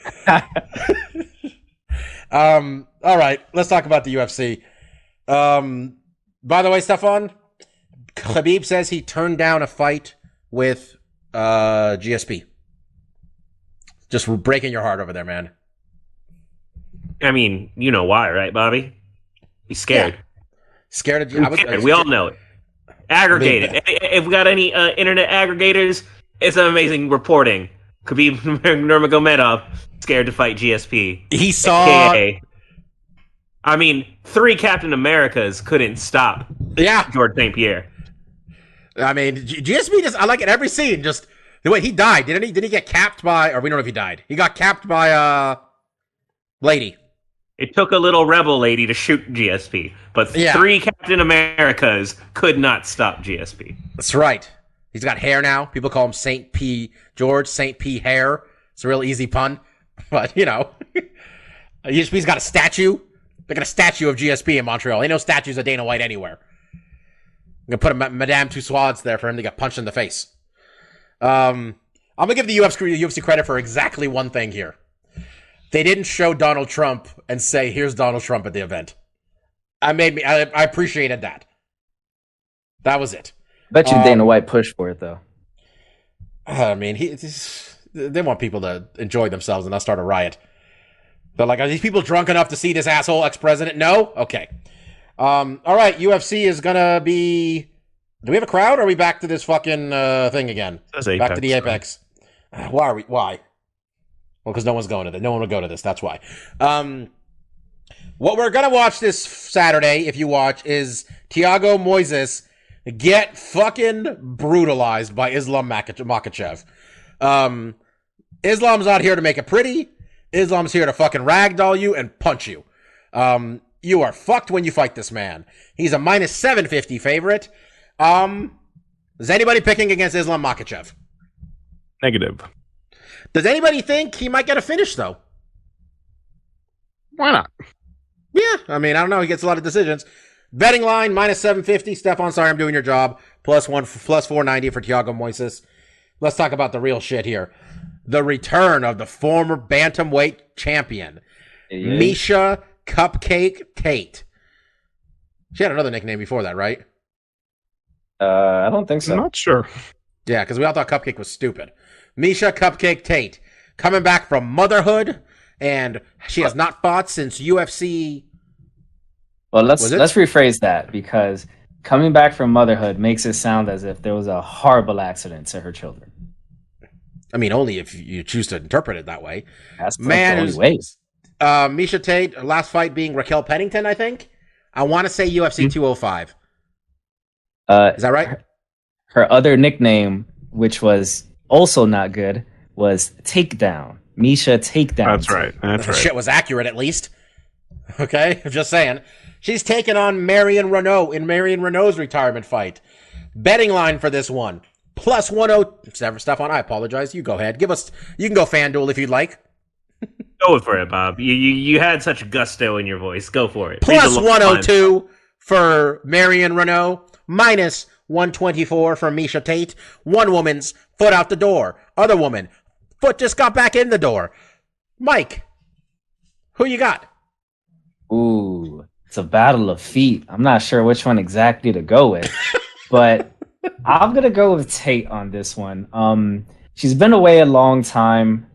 All right, let's talk about the UFC. By the way, Stefan, Khabib says he turned down a fight with GSP. Just breaking your heart over there, man. I mean, you know why, right, Bobby? He's scared. Yeah. Scared of we all know it. Aggregated. If we got any internet aggregators, it's an amazing reporting. Khabib Nurmagomedov scared to fight GSP. He saw. AKA, I mean, 3 Captain Americas couldn't stop. Yeah, George St. Pierre. I mean, GSP just. I like it every scene. Just the way he died. Didn't he? Did he get capped by? Or we don't know if he died. He got capped by lady. It took a little rebel lady to shoot GSP, but 3 Captain Americas could not stop GSP. That's right. He's got hair now. People call him St. P. George St. P. Hair. It's a real easy pun, but GSP's got a statue. They got a statue of GSP in Montreal. Ain't no statues of Dana White anywhere. I'm gonna put a Madame Tussauds there for him to get punched in the face. I'm gonna give the UFC credit for exactly one thing here. They didn't show Donald Trump and say, "Here's Donald Trump at the event." I appreciated that. That was it. Bet you Dana White pushed for it though. I mean, they want people to enjoy themselves and not start a riot. They're like, are these people drunk enough to see this asshole ex-president? No? Okay. All right, UFC is gonna be. Do we have a crowd? Or are we back to this fucking thing again? Back to the Apex. Why are we? Why? Well, because no one's going to this. No one will go to this. That's why. What we're gonna watch this Saturday, if you watch, is Thiago Moisés get fucking brutalized by Islam Makhachev. Islam's not here to make it pretty. Islam's here to fucking ragdoll you and punch you. You are fucked when you fight this man. He's a minus 750 favorite. Is anybody picking against Islam Makhachev? Negative. Does anybody think he might get a finish, though? Why not? Yeah, I mean, I don't know. He gets a lot of decisions. Betting line, minus 750. Stefan, sorry, I'm doing your job. Plus 490 for Thiago Moisés. Let's talk about the real shit here. The return of the former bantamweight champion, Miesha Cupcake Tate. She had another nickname before that, right? I don't think so. I'm not sure. Yeah, because we all thought Cupcake was stupid. Miesha Cupcake Tate coming back from motherhood, and she has not fought since UFC. Well, let's rephrase that, because coming back from motherhood makes it sound as if there was a horrible accident to her children. I mean, only if you choose to interpret it that way. That's Man, the only way. Misha Tate, her last fight being Raquel Pennington, I think. I want to say UFC 205. Is that right? Her other nickname, which was also not good, was Takedown. Misha Takedown. That's right. That's right. Shit was accurate, at least. Okay, I'm just saying. She's taking on Marion Renault in Marion Renault's retirement fight. Betting line for this one. Plus 10. Stefan, I apologize. You go ahead. You can go FanDuel if you'd like. Go for it, Bob. You had such gusto in your voice. Go for it. Plus 102 for Marion Renault. Minus 124 for Misha Tate. One woman's foot out the door. Other woman, foot just got back in the door. Mike, who you got? Ooh, it's a battle of feet. I'm not sure which one exactly to go with, but I'm gonna go with Tate on this one. She's been away a long time,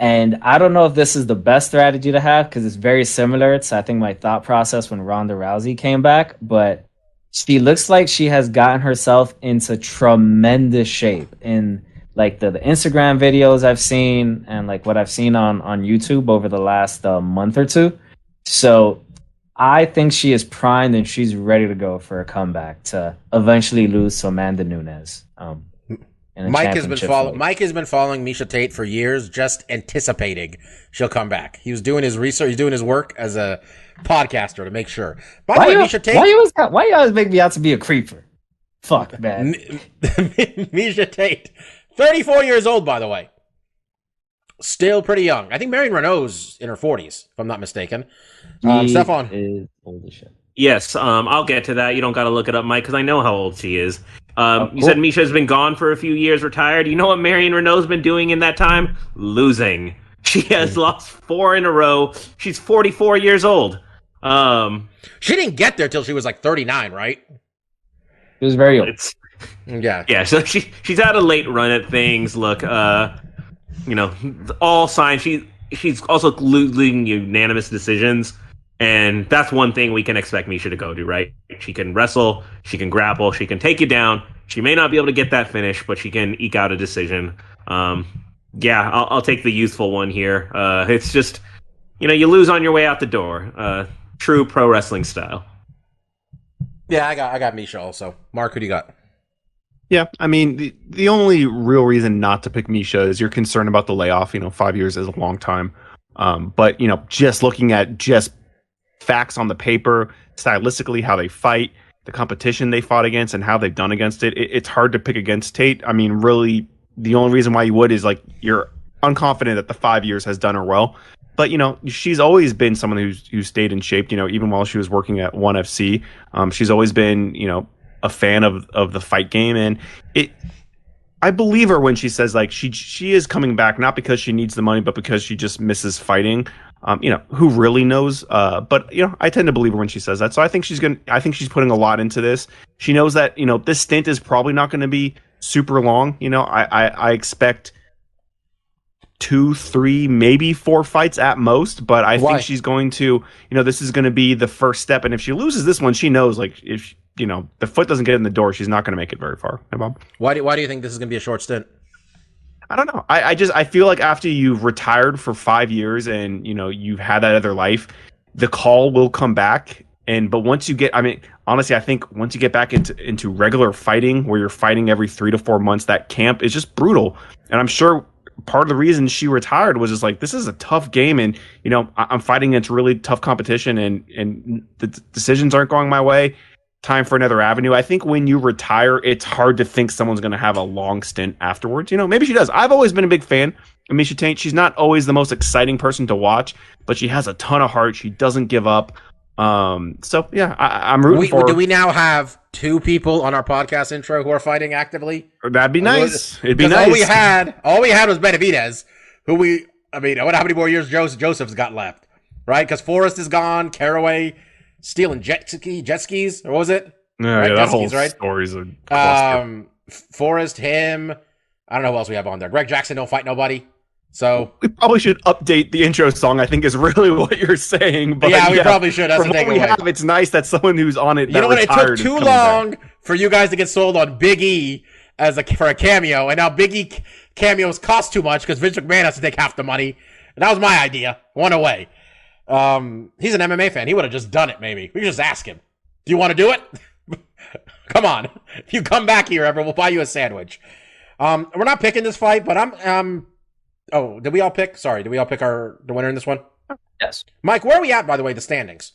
and I don't know if this is the best strategy to have because it's very similar to I think my thought process when Ronda Rousey came back. But she looks like she has gotten herself into tremendous shape in like the Instagram videos I've seen and like what I've seen on YouTube over the last month or two. So I think she is primed and she's ready to go for a comeback to eventually lose to Amanda Nunes. Mike has been following Misha Tate for years, just anticipating she'll come back. He was doing his research, he's doing his work as a podcaster to make sure. By the way, Misha Tate, why you always make me out to be a creeper? Fuck, man. Misha Tate, 34 years old, by the way. Still pretty young. I think Marion Renault's in her 40s, if I'm not mistaken. Stefan is old as shit. Yes, I'll get to that. You don't got to look it up, Mike, because I know how old she is. Cool. You said Misha's been gone for a few years, retired. You know what Marion Renault's been doing in that time? Losing. She has lost 4 in a row. She's 44 years old. She didn't get there till she was like 39, right? She was very old. Yeah. So she's had a late run at things. Look, all signs. She's also losing unanimous decisions. And that's one thing we can expect Misha to go do, right? She can wrestle, she can grapple, she can take you down. She may not be able to get that finish, but she can eke out a decision. I'll take the youthful one here. It's just, you lose on your way out the door. True pro wrestling style. Yeah, I got Misha also. Mark, who do you got? Yeah, I mean, the only real reason not to pick Misha is you're concerned about the layoff. 5 years is a long time. But, just looking at just facts on the paper, stylistically, how they fight, the competition they fought against, and how they've done against it, it's hard to pick against Tate. I mean, really, the only reason why you would is like you're unconfident that the 5 years has done her well. But she's always been someone who's stayed in shape. Even while she was working at ONE FC, she's always been a fan of the fight game, and I believe her when she says like she is coming back not because she needs the money, but because she just misses fighting. Who really knows? But I tend to believe her when she says that. So I think she's putting a lot into this. She knows that this stint is probably not going to be super long. I expect 2, 3, maybe 4 fights at most. But I think she's going to this is going to be the first step. And if she loses this one, she knows like if the foot doesn't get in the door, she's not going to make it very far. Hey, Bob? Why do you think this is going to be a short stint? I don't know. I feel like after you've retired for 5 years and you've had that other life, the call will come back. But once you get, honestly, I think once you get back into regular fighting, where you're fighting every 3 to 4 months, that camp is just brutal. And I'm sure part of the reason she retired was just like, this is a tough game, and I'm fighting against really tough competition, and the decisions aren't going my way. Time for another avenue. I think when you retire, it's hard to think someone's going to have a long stint afterwards. Maybe she does. I've always been a big fan of Misha Tate. She's not always the most exciting person to watch, but she has a ton of heart. She doesn't give up. So yeah, I'm rooting for her. Do we now have 2 people on our podcast intro who are fighting actively? That'd be nice. It'd be nice. All we had was Benavidez, who I wonder how many more years Joseph's got left, right? Because Forrest is gone, Caraway stealing jet skis, or what was it? Yeah, that whole story's a cluster. Forrest, him, I don't know who else we have on there. Greg Jackson don't fight nobody. So we probably should update the intro song, I think is really what you're saying. But yeah, we probably should. That's from what we have, it's nice that someone who's on it. It took too long for you guys to get sold on Big E for a cameo, and now Biggie cameos cost too much because Vince McMahon has to take half the money. And that was my idea. One away. He's an MMA fan. He would have just done it, maybe. We could just ask him. Do you want to do it? Come on. If you come back here, ever, we'll buy you a sandwich. We're not picking this fight, but oh, did we all pick? Sorry, did we all pick the winner in this one? Yes. Mike, where are we at, by the way, the standings?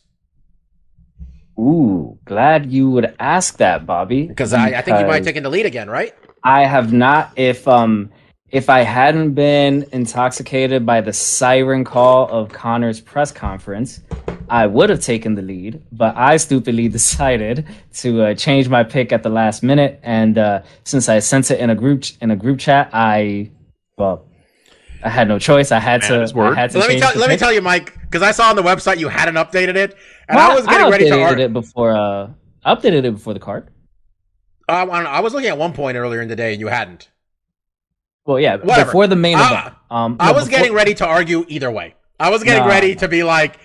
Ooh, glad you would ask that, Bobby. Because I think you might have taken the lead again, right? I have not. If I hadn't been intoxicated by the siren call of Connor's press conference, I would have taken the lead. But I stupidly decided to change my pick at the last minute, and since I sent it in a group chat, I had no choice. I had to. Let me tell you, Mike, because I saw on the website you hadn't updated it, and I was getting ready to updated it before. Updated it before the card. I was looking at one point earlier in the day, and you hadn't. Well, yeah, whatever. Before the main event. I was getting ready to argue either way. I was getting ready to be like,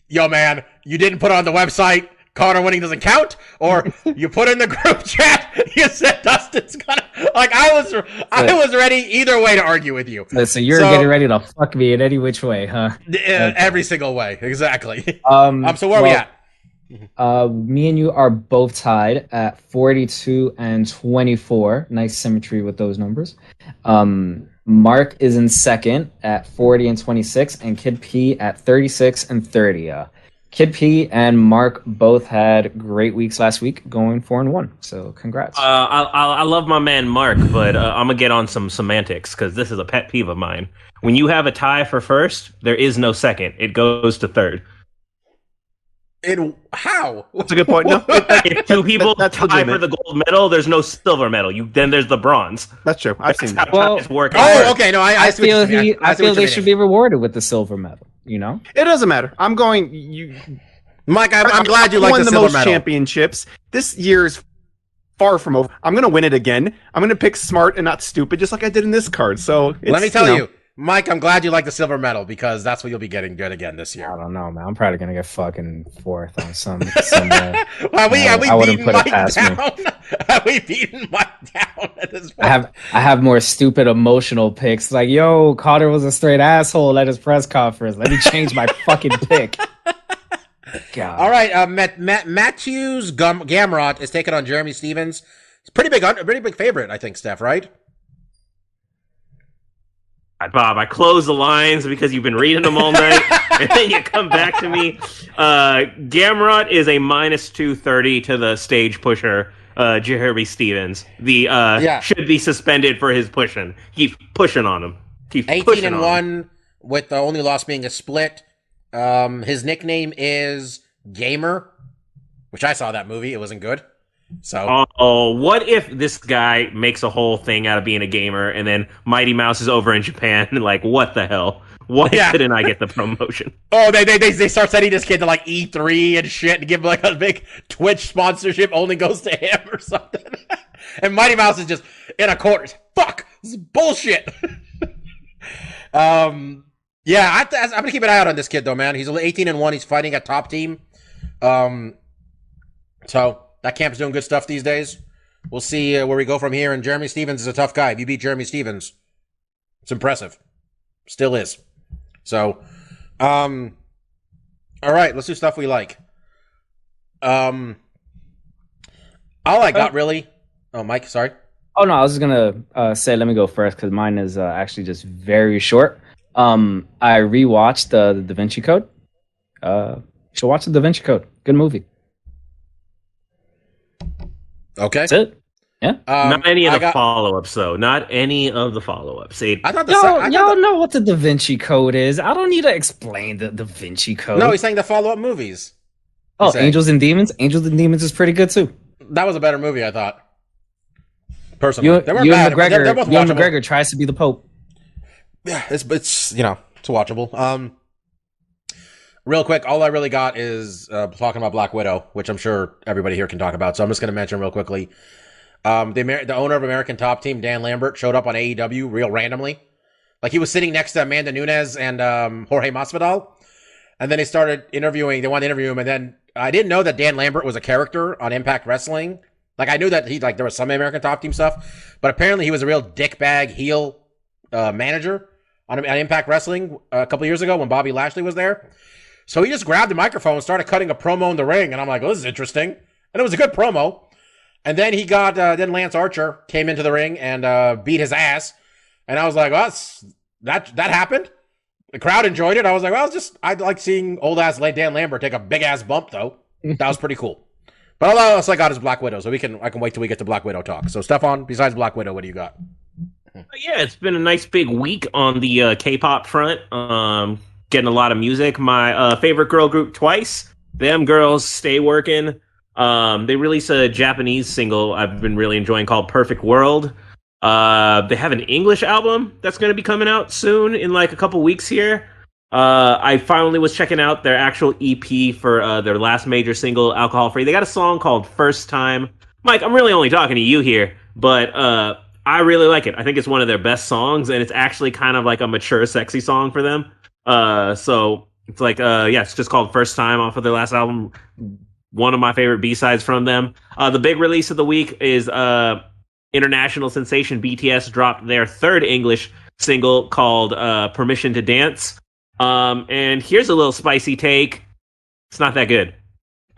"Yo, man, you didn't put it on the website. Connor winning doesn't count," or you put in the group chat. You said Dustin's gonna I was ready either way to argue with you. So you're getting ready to fuck me in any which way, huh? Okay. Every single way, exactly. So where are we at? Me and you are both tied at 42 and 24. Nice symmetry with those numbers. Mark is in second at 40 and 26, and Kid P at 36 and 30. Kid P and Mark both had great weeks last week, going 4-1. So congrats. I love my man Mark, but I'm gonna get on some semantics because this is a pet peeve of mine. When you have a tie for first, there is no second; it goes to third. How? That's a good point. No, if two people that's tie legitimate. for the gold medal, there's no silver medal. Then there's the bronze. That's true. I've seen that. Well, work. Oh, okay. No, I feel they should be rewarded with the silver medal. You know, It doesn't matter. I'm going. You, Mike, I'm glad you like won the the silver most medal. championships. This year's far from over. I'm going to win it again. I'm going to pick smart and not stupid, just like I did in this card. So Let me tell you, Mike, I'm glad you like the silver medal because that's what you'll be getting good again this year. I don't know, man. I'm probably gonna get fucking fourth on some. Have we beaten Mike down? Have we beaten Mike down at this point? I have more stupid emotional picks. Like, yo, Connor was a straight asshole at his press conference. Let me change my fucking pick. God. All right, Matthews Gamrot is taking on Jeremy Stevens. It's pretty big favorite, I think, Steph, right? Bob, I close the lines because you've been reading them all night, and then you come back to me. Gamrot is a minus 230 to the stage pusher, Jeremy Stevens. Should be suspended for his pushing. Keep pushing on him. 18-1 with the only loss being a split. His nickname is Gamer, which I saw that movie. It wasn't good. So, what if this guy makes a whole thing out of being a gamer, and then Mighty Mouse is over in Japan, and like, what the hell? Why didn't I get the promotion? Oh, they start sending this kid to like E3 and shit, and give him like a big Twitch sponsorship only goes to him or something. And Mighty Mouse is just in a corner. Fuck, this is bullshit. I'm gonna keep an eye out on this kid though, man. He's 18-1. He's fighting a top team. So. That camp's doing good stuff these days. We'll see where we go from here. And Jeremy Stevens is a tough guy. If you beat Jeremy Stevens, it's impressive. Still is. So, all right, let's do stuff we like. All I got really. Oh, Mike, sorry. Oh no, I was just gonna say let me go first because mine is actually just very short. I rewatched the Da Vinci Code. You should watch the Da Vinci Code. Good movie. Okay. That's it. Yeah. Not any of the follow-ups, though. Not any of the follow-ups. I thought y'all know what the Da Vinci Code is. I don't need to explain the Da Vinci Code. No, he's saying the follow-up movies. Angels and Demons. Angels and Demons is pretty good too. That was a better movie, I thought. Personally, they weren't bad. They're both watchable. McGregor tries to be the Pope. Yeah, it's it's watchable. Real quick, all I really got is talking about Black Widow, which I'm sure everybody here can talk about. So I'm just going to mention real quickly. The owner of American Top Team, Dan Lambert, showed up on AEW real randomly. Like he was sitting next to Amanda Nunes and Jorge Masvidal. And then they started interviewing. They wanted to interview him. And then I didn't know that Dan Lambert was a character on Impact Wrestling. Like, I knew that there was some American Top Team stuff, but apparently he was a real dickbag heel manager on Impact Wrestling a couple years ago when Bobby Lashley was there. So he just grabbed the microphone and started cutting a promo in the ring, and I'm like, oh, this is interesting. And it was a good promo. And then he got, then Lance Archer came into the ring and beat his ass. And I was like, well, that happened. The crowd enjoyed it. I was like, well, I like seeing old ass Dan Lambert take a big ass bump, though. That was pretty cool. But all else I got is Black Widow, so I can wait till we get to Black Widow talk. So, Stefan, besides Black Widow, what do you got? Yeah, it's been a nice big week on the K-pop front. Getting a lot of music. My favorite girl group, Twice. Them girls stay working. They released a Japanese single I've been really enjoying called Perfect World. They have an English album that's going to be coming out soon in like a couple weeks here. I finally was checking out their actual EP for their last major single, Alcohol Free. They got a song called First Time. Mike, I'm really only talking to you here, but I really like it. I think it's one of their best songs, and it's actually kind of like a mature, sexy song for them. So it's like, it's just called First Time off of their last album. One of my favorite B-sides from them. The big release of the week is international sensation BTS dropped their third English single called Permission to Dance. And here's a little spicy take. It's not that good.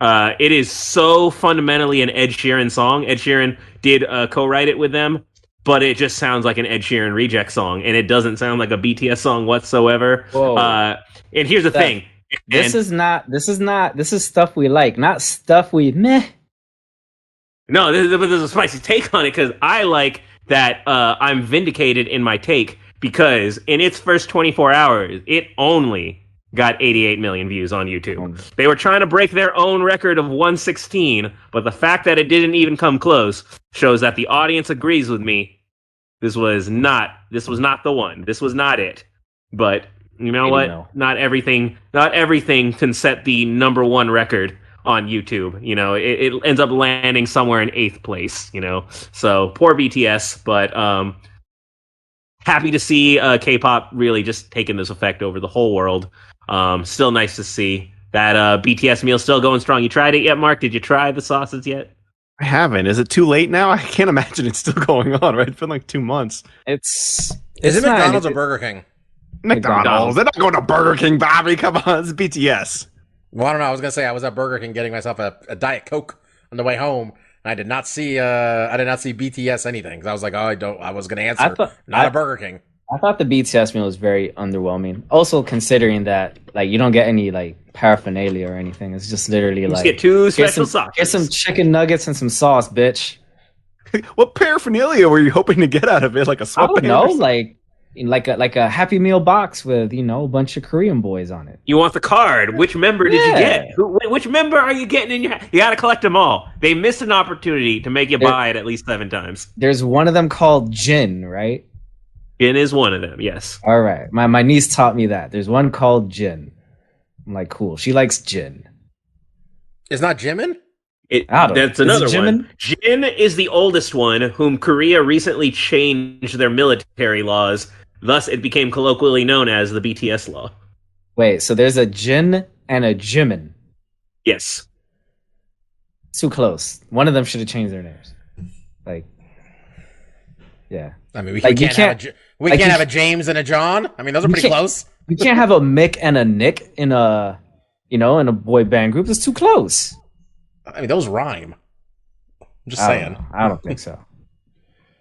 It is so fundamentally an Ed Sheeran song. Ed Sheeran did co-write it with them, but it just sounds like an Ed Sheeran reject song, and it doesn't sound like a BTS song whatsoever. And here's the thing. This is stuff we like, not stuff we meh. No, there's a spicy take on it, because I like that I'm vindicated in my take, because in its first 24 hours, it only got 88 million views on YouTube. They were trying to break their own record of 116, but the fact that it didn't even come close shows that the audience agrees with me. This was not the one. This was not it. But you know what? Not everything can set the number one record on YouTube. You know, it ends up landing somewhere in 8th place, you know. So poor BTS, but happy to see K-pop really just taking this effect over the whole world. Still nice to see that BTS meal still going strong. You tried it yet, Mark? Did you try the sauces yet? I haven't. Is it too late now? I can't imagine it's still going on, right? It's been like 2 months. Is it McDonald's or Burger King? McDonald's. They're not going to Burger King, Bobby. Come on, it's BTS. Well, I don't know. I was gonna say I was at Burger King getting myself a Diet Coke on the way home, and I did not see BTS anything. Because I was like, I was gonna answer. Not a Burger King. I thought the BTS meal was very underwhelming. Also, considering that like you don't get any like paraphernalia or anything, it's just literally you like get 2 special sauces. Get some chicken nuggets and some sauce, bitch. What paraphernalia were you hoping to get out of it? Like a sweatband? I don't know, like a Happy Meal box with a bunch of Korean boys on it. You want the card? Which member did you get? Which member are you getting in your? You got to collect them all. They missed an opportunity to make you buy it at least 7 times. There's one of them called Jin, right? Jin is one of them. Yes. All right. My niece taught me that. There's one called Jin. I'm like, cool. She likes Jin. It's not Jimin? That's another one. Jin is the oldest one, whom Korea recently changed their military laws. Thus, it became colloquially known as the BTS law. Wait, so there's a Jin and a Jimin. Yes. Too close. One of them should have changed their names. Like, yeah. I mean, we can't have a James and a John. I mean, those are pretty close. You can't have a Mick and a Nick in a boy band group. That's too close. I mean, those rhyme. I'm just saying. I don't think so.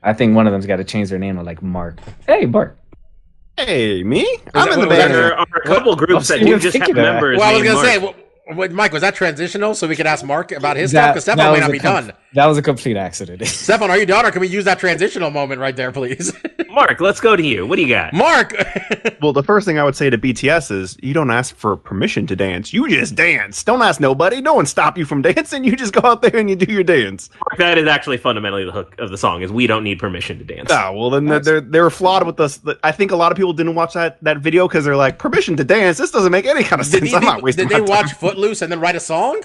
I think one of them's got to change their name to like Mark. Hey, Mark. Hey, me? I'm in the band. There are a couple groups that do just have members. Well, I was going to say, Mike, was that transitional so we could ask Mark about his stuff? Because Stefan may not be done. That was a complete accident. Stefan, are you done, or can we use that transitional moment right there, please? Mark, let's go to you. What do you got? Mark! Well, the first thing I would say to BTS is you don't ask for permission to dance. You just dance. Don't ask nobody. No one stop you from dancing. You just go out there and you do your dance. Mark, that is actually fundamentally the hook of the song, is we don't need permission to dance. Oh, well, then they were flawed with us. I think a lot of people didn't watch that video because they're like, permission to dance? This doesn't make any kind of sense. I'm not wasting my time. Did they watch Footloose and then write a song?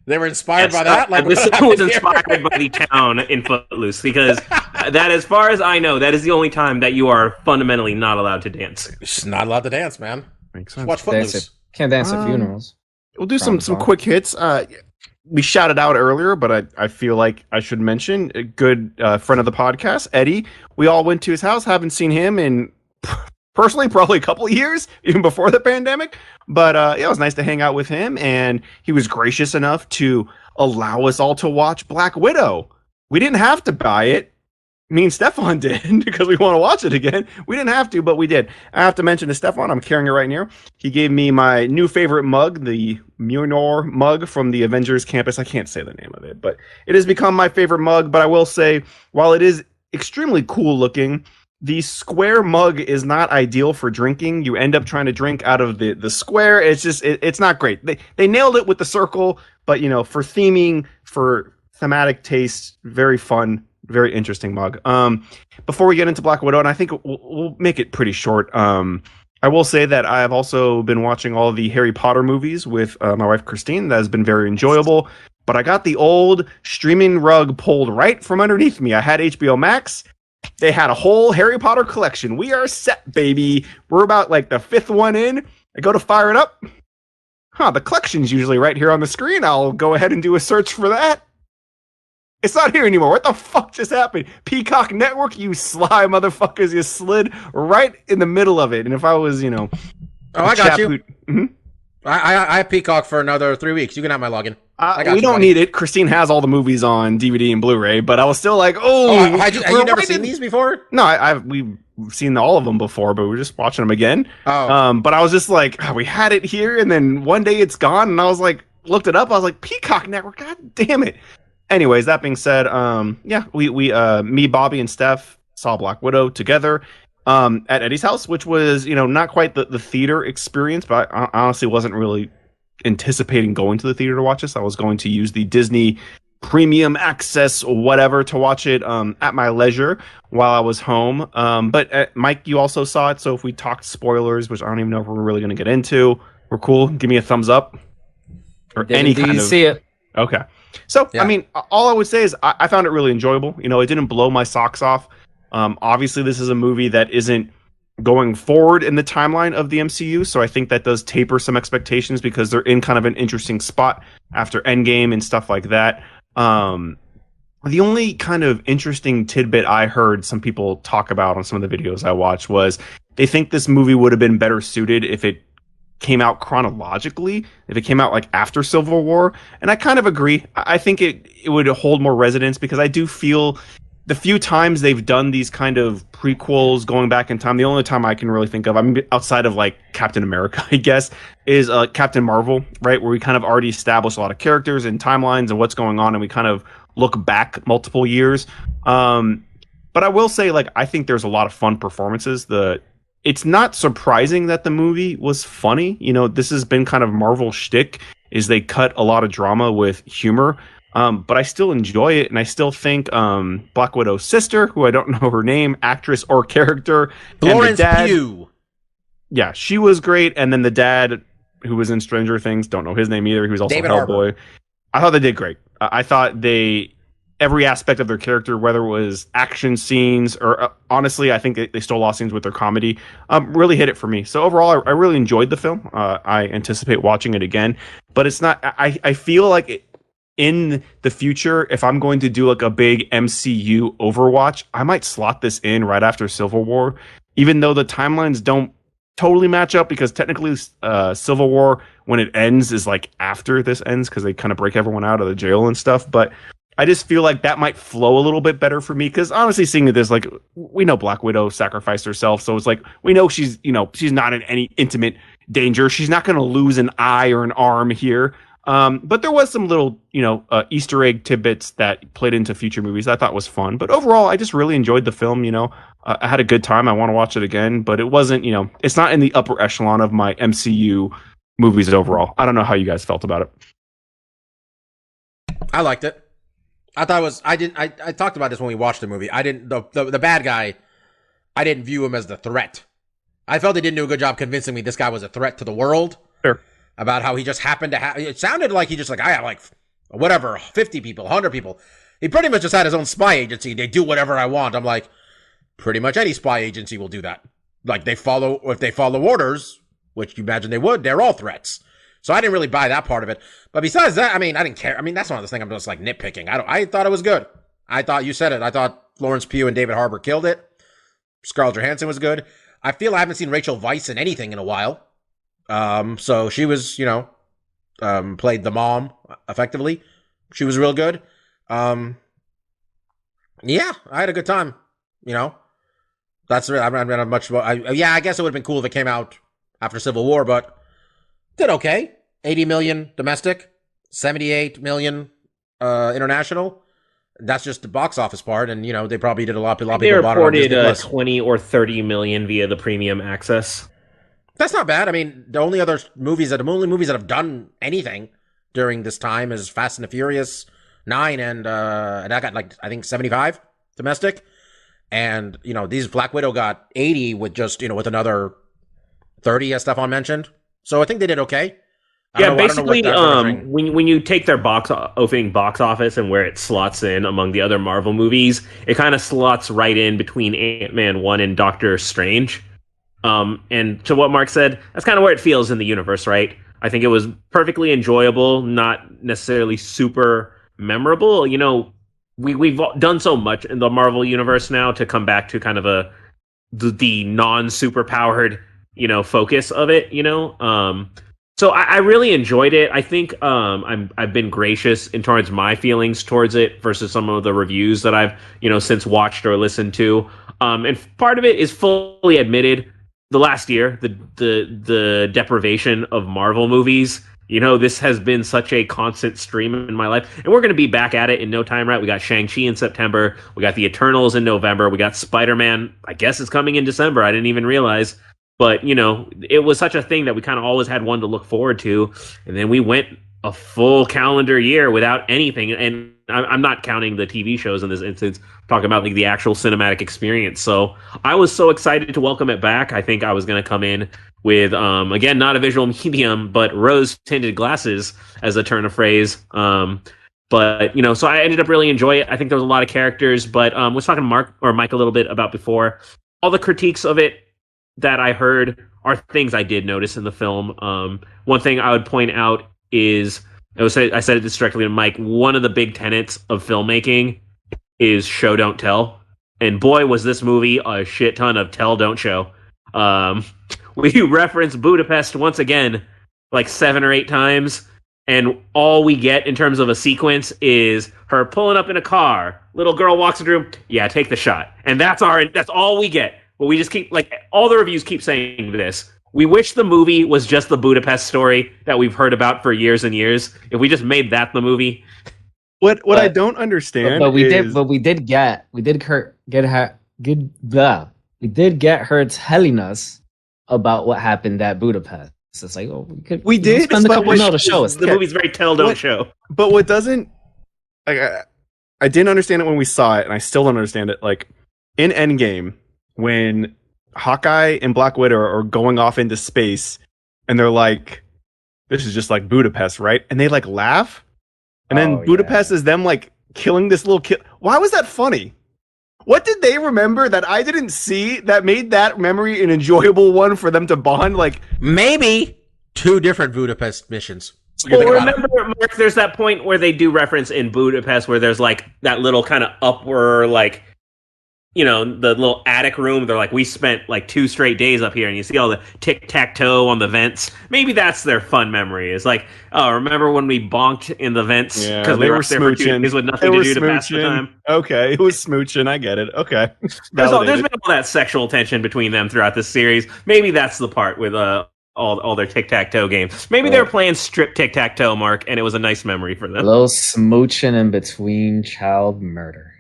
They were inspired by that? Like, this was inspired by the town in Footloose, because that, as far as I know, that is the only time that you are fundamentally not allowed to dance. Just not allowed to dance, man. Makes sense. Watch Footloose. Can't dance at funerals. We'll do some quick hits. we shouted out earlier, but I feel like I should mention a good friend of the podcast, Eddie. We all went to his house. Haven't seen him in personally probably a couple of years, even before the pandemic. But yeah, it was nice to hang out with him, and he was gracious enough to allow us all to watch Black Widow. We didn't have to buy it. Me and Stefan did because we want to watch it again. We didn't have to, but we did. I have to mention to Stefan, I'm carrying it right here. He gave me my new favorite mug, the Mjolnir mug from the Avengers campus. I can't say the name of it, but it has become my favorite mug. But I will say, while it is extremely cool looking, the square mug is not ideal for drinking. You end up trying to drink out of the square. It's just, it's not great. They nailed it with the circle, but for theming, for thematic taste, very fun. Very interesting mug. Before we get into Black Widow, and I think we'll make it pretty short. I will say that I have also been watching all the Harry Potter movies with my wife Christine. That has been very enjoyable. But I got the old streaming rug pulled right from underneath me. I had HBO Max. They had a whole Harry Potter collection. We are set, baby. We're about like the fifth one in. I go to fire it up. The collection's usually right here on the screen. I'll go ahead and do a search for that. It's not here anymore. What the fuck just happened? Peacock Network, you sly motherfuckers, you slid right in the middle of it. And if I was, I got you. I have Peacock for another 3 weeks. You can have my login. We don't need it. Christine has all the movies on DVD and Blu-ray, but I was still like, have you never seen these before? No, we've seen all of them before, but we're just watching them again. But I was just like, we had it here, and then one day it's gone, and I was like, looked it up. I was like, Peacock Network, god damn it. Anyways, that being said, me, Bobby, and Steph saw Black Widow together at Eddie's house, which was, not quite the theater experience, but I honestly wasn't really anticipating going to the theater to watch this. I was going to use the Disney Premium Access whatever to watch it at my leisure while I was home. But Mike, you also saw it, so if we talked spoilers, which I don't even know if we're really going to get into, we're cool. Give me a thumbs up or any kind of. See it. Okay. So, yeah. I mean, all I would say is I found it really enjoyable. It didn't blow my socks off. Obviously, this is a movie that isn't going forward in the timeline of the MCU, so I think that does taper some expectations because they're in kind of an interesting spot after Endgame and stuff like that. The only kind of interesting tidbit I heard some people talk about on some of the videos I watched was they think this movie would have been better suited if it came out chronologically, if it came out like after Civil War. And I kind of agree. I think it would hold more resonance because I do feel the few times they've done these kind of prequels going back in time, the only time I can really think of, I mean, outside of like Captain America, I guess, is Captain Marvel, right? Where we kind of already established a lot of characters and timelines and what's going on, and we kind of look back multiple years. But I will say, like, I think there's a lot of fun performances. It's not surprising that the movie was funny. This has been kind of Marvel shtick, is they cut a lot of drama with humor. But I still enjoy it, and I still think Black Widow's sister, who I don't know her name, actress or character, Florence Pugh. Yeah, she was great. And then the dad, who was in Stranger Things, don't know his name either. He was also David Hellboy. Harbour. I thought they did great. I thought every aspect of their character, whether it was action scenes or honestly, I think they stole a lot of scenes with their comedy, really hit it for me. So overall, I really enjoyed the film. I anticipate watching it again, but it's not. I feel like in the future, if I'm going to do like a big MCU Overwatch, I might slot this in right after Civil War, even though the timelines don't totally match up because technically Civil War, when it ends, is like after this ends because they kind of break everyone out of the jail and stuff. But I just feel like that might flow a little bit better for me because honestly, seeing this, like, we know Black Widow sacrificed herself, so it's like we know she's not in any intimate danger. She's not going to lose an eye or an arm here. But there was some little Easter egg tidbits that played into future movies I thought was fun. But overall, I just really enjoyed the film. I had a good time. I want to watch it again, but it wasn't. It's not in the upper echelon of my MCU movies overall. I don't know how you guys felt about it. I liked it. I thought it was. I talked about this when we watched the movie. I didn't. The bad guy, I didn't view him as the threat. I felt they didn't do a good job convincing me this guy was a threat to the world. Sure. About how he just happened to have. It sounded like he just like, I have like whatever, 50 people, 100 people. He pretty much just had his own spy agency. They do whatever I want. I'm like, pretty much any spy agency will do that. Like if they follow orders, which you imagine they would, they're all threats. So I didn't really buy that part of it. But besides that, I mean, I didn't care. I mean, that's not the thing I'm just like nitpicking. I thought it was good. I thought you said it. I thought Florence Pugh and David Harbour killed it. Scarlett Johansson was good. I feel I haven't seen Rachel Weisz in anything in a while. So she was, played the mom effectively. She was real good. Yeah, I had a good time. That's I'm much. I guess it would have been cool if it came out after Civil War, but did okay. 80 million domestic, 78 million international. That's just the box office part, and they probably did a lot. They People bought it on reported Disney Plus. 20 or 30 million via the premium access. That's not bad. I mean, the only movies that have done anything during this time is Fast and the Furious 9, and that got I think 75 domestic, and these Black Widow got 80 with just with another 30 as Stefan mentioned. So I think they did okay. Yeah, basically, when you take their opening box office and where it slots in among the other Marvel movies, it kind of slots right in between Ant-Man 1 and Doctor Strange. And to what Mark said, that's kind of where it feels in the universe, right? I think it was perfectly enjoyable, not necessarily super memorable. We've done so much in the Marvel universe now to come back to kind of the non-super powered, focus of it, So I really enjoyed it. I think I've been gracious in towards my feelings towards it versus some of the reviews that I've since watched or listened to. And part of it is fully admitted. The last year, the deprivation of Marvel movies. This has been such a constant stream in my life, and we're going to be back at it in no time. Right? We got Shang-Chi in September. We got the Eternals in November. We got Spider-Man. I guess it's coming in December. I didn't even realize. But, it was such a thing that we kind of always had one to look forward to. And then we went a full calendar year without anything. And I'm not counting the TV shows in this instance, talking about the actual cinematic experience. So I was so excited to welcome it back. I think I was going to come in with, again, not a visual medium, but rose-tinted glasses as a turn of phrase. But, so I ended up really enjoying it. I think there was a lot of characters, but was talking to Mike a little bit about before. All the critiques of it that I heard are things I did notice in the film. One thing I would point out is, I said it this directly to Mike, one of the big tenets of filmmaking is show, don't tell. And boy, was this movie a shit ton of tell, don't show. We reference Budapest once again, 7 or 8 times. And all we get in terms of a sequence is her pulling up in a car. Little girl walks in the room. Yeah, take the shot. And that's all we get. But we just keep, all the reviews keep saying this. We wish the movie was just the Budapest story that we've heard about for years and years. If we just made that the movie. What I don't understand we is... did get her telling us about what happened at Budapest. So it's we did spend a couple minutes to show us. The movie's very tell, don't show. But what doesn't... I didn't understand it when we saw it, and I still don't understand it. In Endgame, when Hawkeye and Black Widow are going off into space, and they're like, this is just like Budapest, right? And they laugh, and then Budapest is them killing this little kid. Why was that funny? What did they remember that I didn't see that made that memory an enjoyable one for them to bond? Maybe 2 different Budapest missions. Well, remember, Mark, there's that point where they do reference in Budapest where there's that little kind of upward the little attic room. They're we spent 2 straight days up here, and you see all the tic-tac-toe on the vents. Maybe that's their fun memory. It's remember when we bonked in the vents because we were up there for 2 days with nothing to do to pass the time? Okay, it was smooching. I get it. Okay. There's been all that sexual tension between them throughout this series. Maybe that's the part with all their tic-tac-toe games. Maybe they were playing strip tic-tac-toe, Mark, and it was a nice memory for them. A little smooching in between child murder.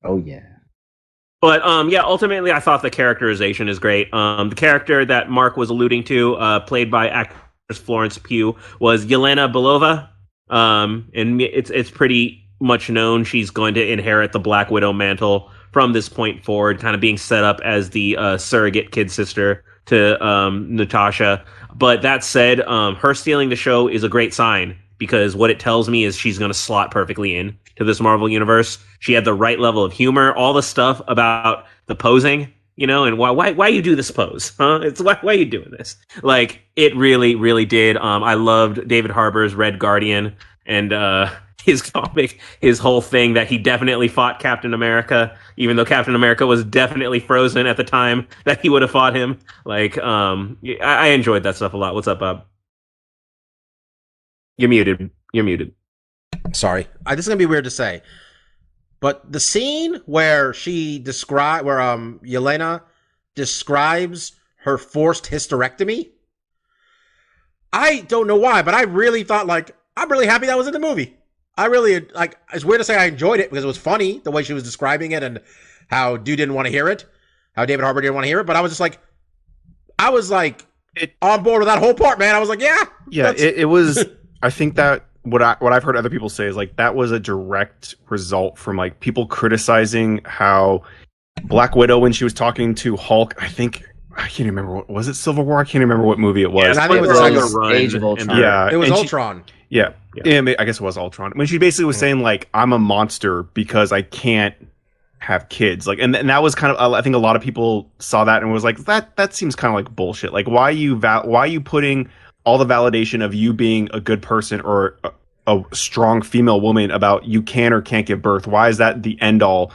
Oh, yeah. But ultimately, I thought the characterization is great. The character that Mark was alluding to, played by actress Florence Pugh, was Yelena Belova. And it's pretty much known she's going to inherit the Black Widow mantle from this point forward, kind of being set up as the surrogate kid sister to Natasha. But that said, her stealing the show is a great sign, because what it tells me is she's going to slot perfectly in to this Marvel universe. She had the right level of humor, all the stuff about the posing, And why you do this pose, huh? It's why are you doing this? Like, it really, really did. I loved David Harbour's Red Guardian and his comic, his whole thing that he definitely fought Captain America, even though Captain America was definitely frozen at the time that he would have fought him. Like, I enjoyed that stuff a lot. What's up, Bob? You're muted. Sorry. This is going to be weird to say. But the scene where Yelena describes her forced hysterectomy, I don't know why, but I really thought, like, I'm really happy that was in the movie. I really, like, it's weird to say I enjoyed it because it was funny the way she was describing it and how dude didn't want to hear it, how David Harbour didn't want to hear it, but I was just like, on board with that whole part, man. I was like, yeah. It was, I think that what I've heard other people say is like that was a direct result from like people criticizing how Black Widow, when she was talking to Hulk, I can't remember was it Civil War? I can't remember what movie it was. I think it was Age of Ultron. It was Ultron. Yeah, I guess it was Ultron. When she basically was saying like, I'm a monster because I can't have kids. Like, and that was kind of, I think a lot of people saw that and was like, that seems kind of like bullshit. Like, why are you putting all the validation of you being a good person or a strong female woman about you can or can't give birth? Why is that the end all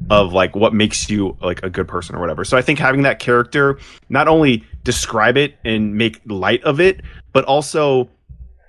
of like what makes you like a good person or whatever? So I think having that character not only describe it and make light of it, but also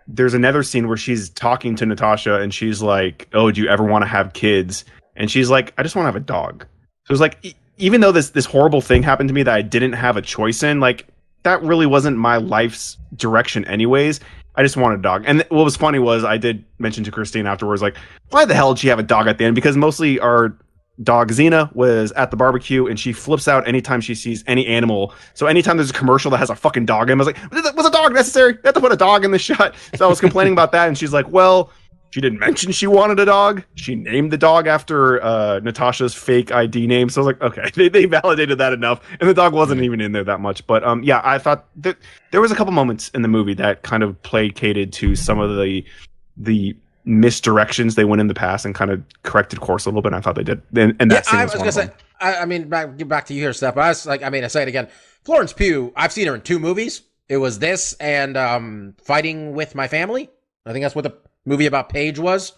there's another scene where she's talking to Natasha and she's like, oh, do you ever want to have kids? And she's like, I just want to have a dog. So it's like, even though this horrible thing happened to me that I didn't have a choice in, like, that really wasn't my life's direction anyways. I just wanted a dog. And what was funny was I did mention to Christine afterwards, like, why the hell did she have a dog at the end? Because mostly our dog Xena was at the barbecue and she flips out anytime she sees any animal. So anytime there's a commercial that has a fucking dog in it, I was like, was a dog necessary? You have to put a dog in the shot. So I was complaining about that and she's like, well, she didn't mention she wanted a dog. She named the dog after Natasha's fake ID name. So I was like, okay, they validated that enough. And the dog wasn't even in there that much. But yeah, I thought that there was a couple moments in the movie that kind of placated to some of the misdirections they went in the past and kind of corrected course a little bit. And I thought they did. And that scene was one of them. I mean, back to you here, Steph. But I was like, I say it again. Florence Pugh, I've seen her in 2 movies. It was this and Fighting with My Family. I think that's what the movie about Paige was.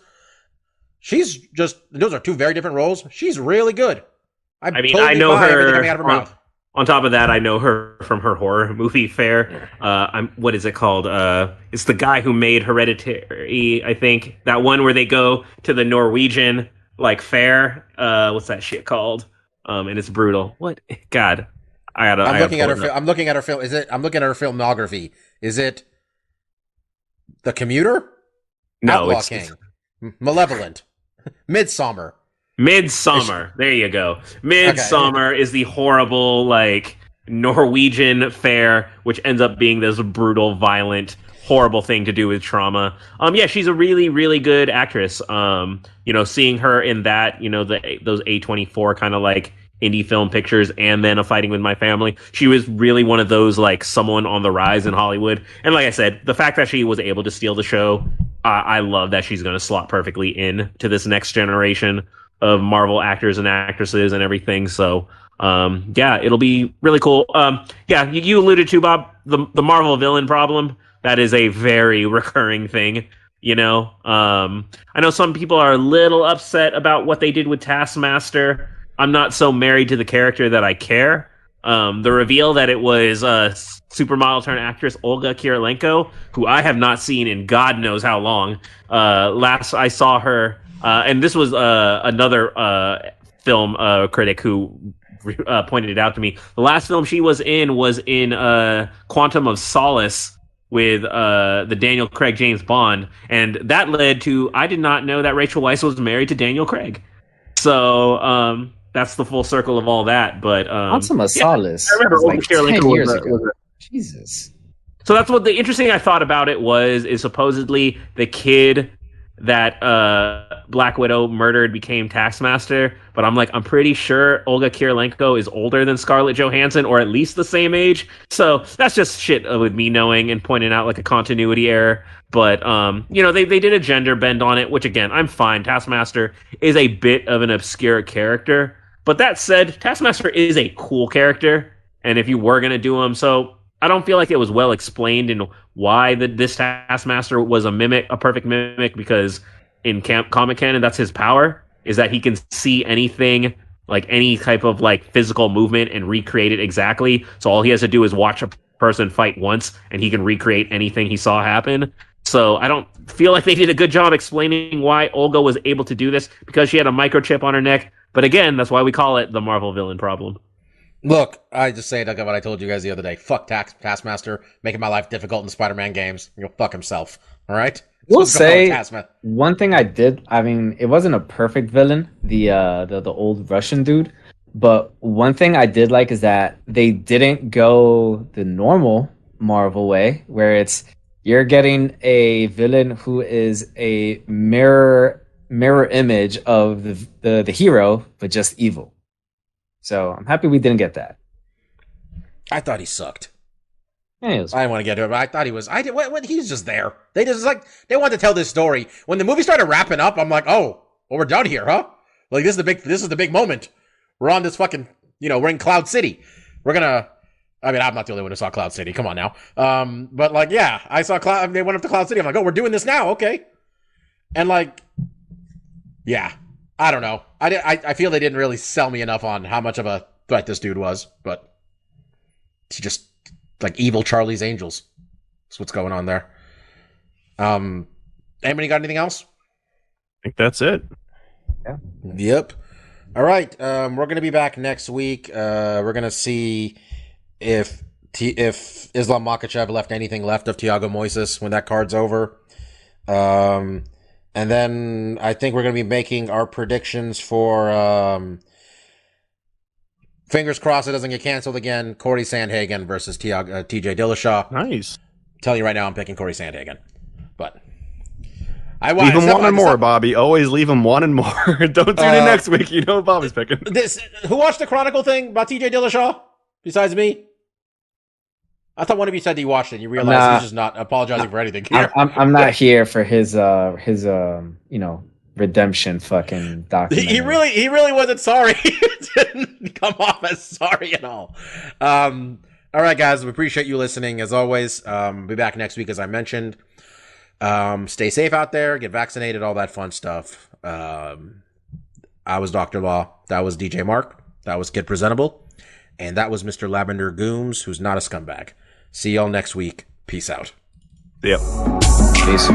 She's just, those are 2 very different roles. She's really good. I know her. On top of that, I know her from her horror movie Fair. What is it called? It's the guy who made Hereditary, I think. That one where they go to the Norwegian like fair. What's that shit called? And it's brutal. What? God, I'm looking at her film. I'm looking at her film. I'm looking at her filmography. Is it The Commuter? No, Outlaw King. Malevolent. Midsommar. There you go. Midsommar is the horrible, like, Norwegian fair, which ends up being this brutal, violent, horrible thing to do with trauma. Yeah, she's a really, really good actress. Seeing her in that, those A24 kind of like indie film pictures and then a Fighting with My Family, she was really one of those, like, someone on the rise in Hollywood. And like I said, the fact that she was able to steal the show, I love that she's going to slot perfectly in to this next generation of Marvel actors and actresses and everything. So, yeah, it'll be really cool. Yeah, you alluded to, Bob, the Marvel villain problem. That is a very recurring thing, I know some people are a little upset about what they did with Taskmaster. I'm not so married to the character that I care. The reveal that it was supermodel turned actress Olga Kurylenko, who I have not seen in God knows how long. Last I saw her, and this was another film critic who pointed it out to me. The last film she was in Quantum of Solace with the Daniel Craig James Bond, and that led to, I did not know that Rachel Weisz was married to Daniel Craig. So that's the full circle of all that. But Quantum of Solace. I remember like 10 years ago. Jesus. So that's what the interesting I thought about it is supposedly the kid that Black Widow murdered became Taskmaster, but I'm pretty sure Olga Kurylenko is older than Scarlett Johansson, or at least the same age. So that's just shit with me knowing and pointing out like a continuity error. But they did a gender bend on it, which again, I'm fine. Taskmaster is a bit of an obscure character. But that said, Taskmaster is a cool character, and if you were going to do him, so I don't feel like it was well explained in why this Taskmaster was a perfect mimic, because in comic canon, that's his power, is that he can see anything, like any type of like physical movement and recreate it exactly. So all he has to do is watch a person fight once and he can recreate anything he saw happen. So I don't feel like they did a good job explaining why Olga was able to do this, because she had a microchip on her neck. But again, that's why we call it the Marvel villain problem. Look, I just say like what I told you guys the other day. Fuck Taskmaster, making my life difficult in Spider-Man games. He'll fuck himself. All right? We'll say one thing I did. I mean, it wasn't a perfect villain, the old Russian dude. But one thing I did like is that they didn't go the normal Marvel way, where it's you're getting a villain who is a mirror image of the hero, but just evil. So I'm happy we didn't get that. I thought he sucked. Yeah, I didn't want to get to it, but I thought he was. He was just there. They wanted to tell this story. When the movie started wrapping up, I'm like, oh, well, we're done here, huh? Like this is the big moment. We're on this fucking, we're in Cloud City. I'm not the only one who saw Cloud City. Come on now. But like, yeah, I saw they went up to Cloud City. I'm like, oh, we're doing this now. Okay. And like, yeah, I don't know. I feel they didn't really sell me enough on how much of a threat this dude was, but he just like evil Charlie's Angels. That's what's going on there. Anybody got anything else? I think that's it. Yeah. Yep. All right, we're going to be back next week. We're going to see if Islam Makhachev left anything left of Thiago Moisés when that card's over. And then I think we're going to be making our predictions for, fingers crossed it doesn't get canceled again, Corey Sandhagen versus TJ Dillashaw. Nice. I'm telling you right now, I'm picking Corey Sandhagen. But leave him wanting more, Bobby. Always leave him wanting more. Don't tune in next week. You know what Bobby's picking. Who watched the Chronicle thing about TJ Dillashaw besides me? I thought one of you said that you watched it and you realized he's just not apologizing for anything here. I'm not here for his redemption fucking documentary. He really wasn't sorry. It didn't come off as sorry at all. All right, guys, we appreciate you listening as always. Be back next week, as I mentioned. Stay safe out there, get vaccinated, all that fun stuff. I was Dr. Law. That was DJ Mark. That was Kid Presentable. And that was Mr. Lavender Gooms, who's not a scumbag. See y'all next week. Peace out. Yep. Peace.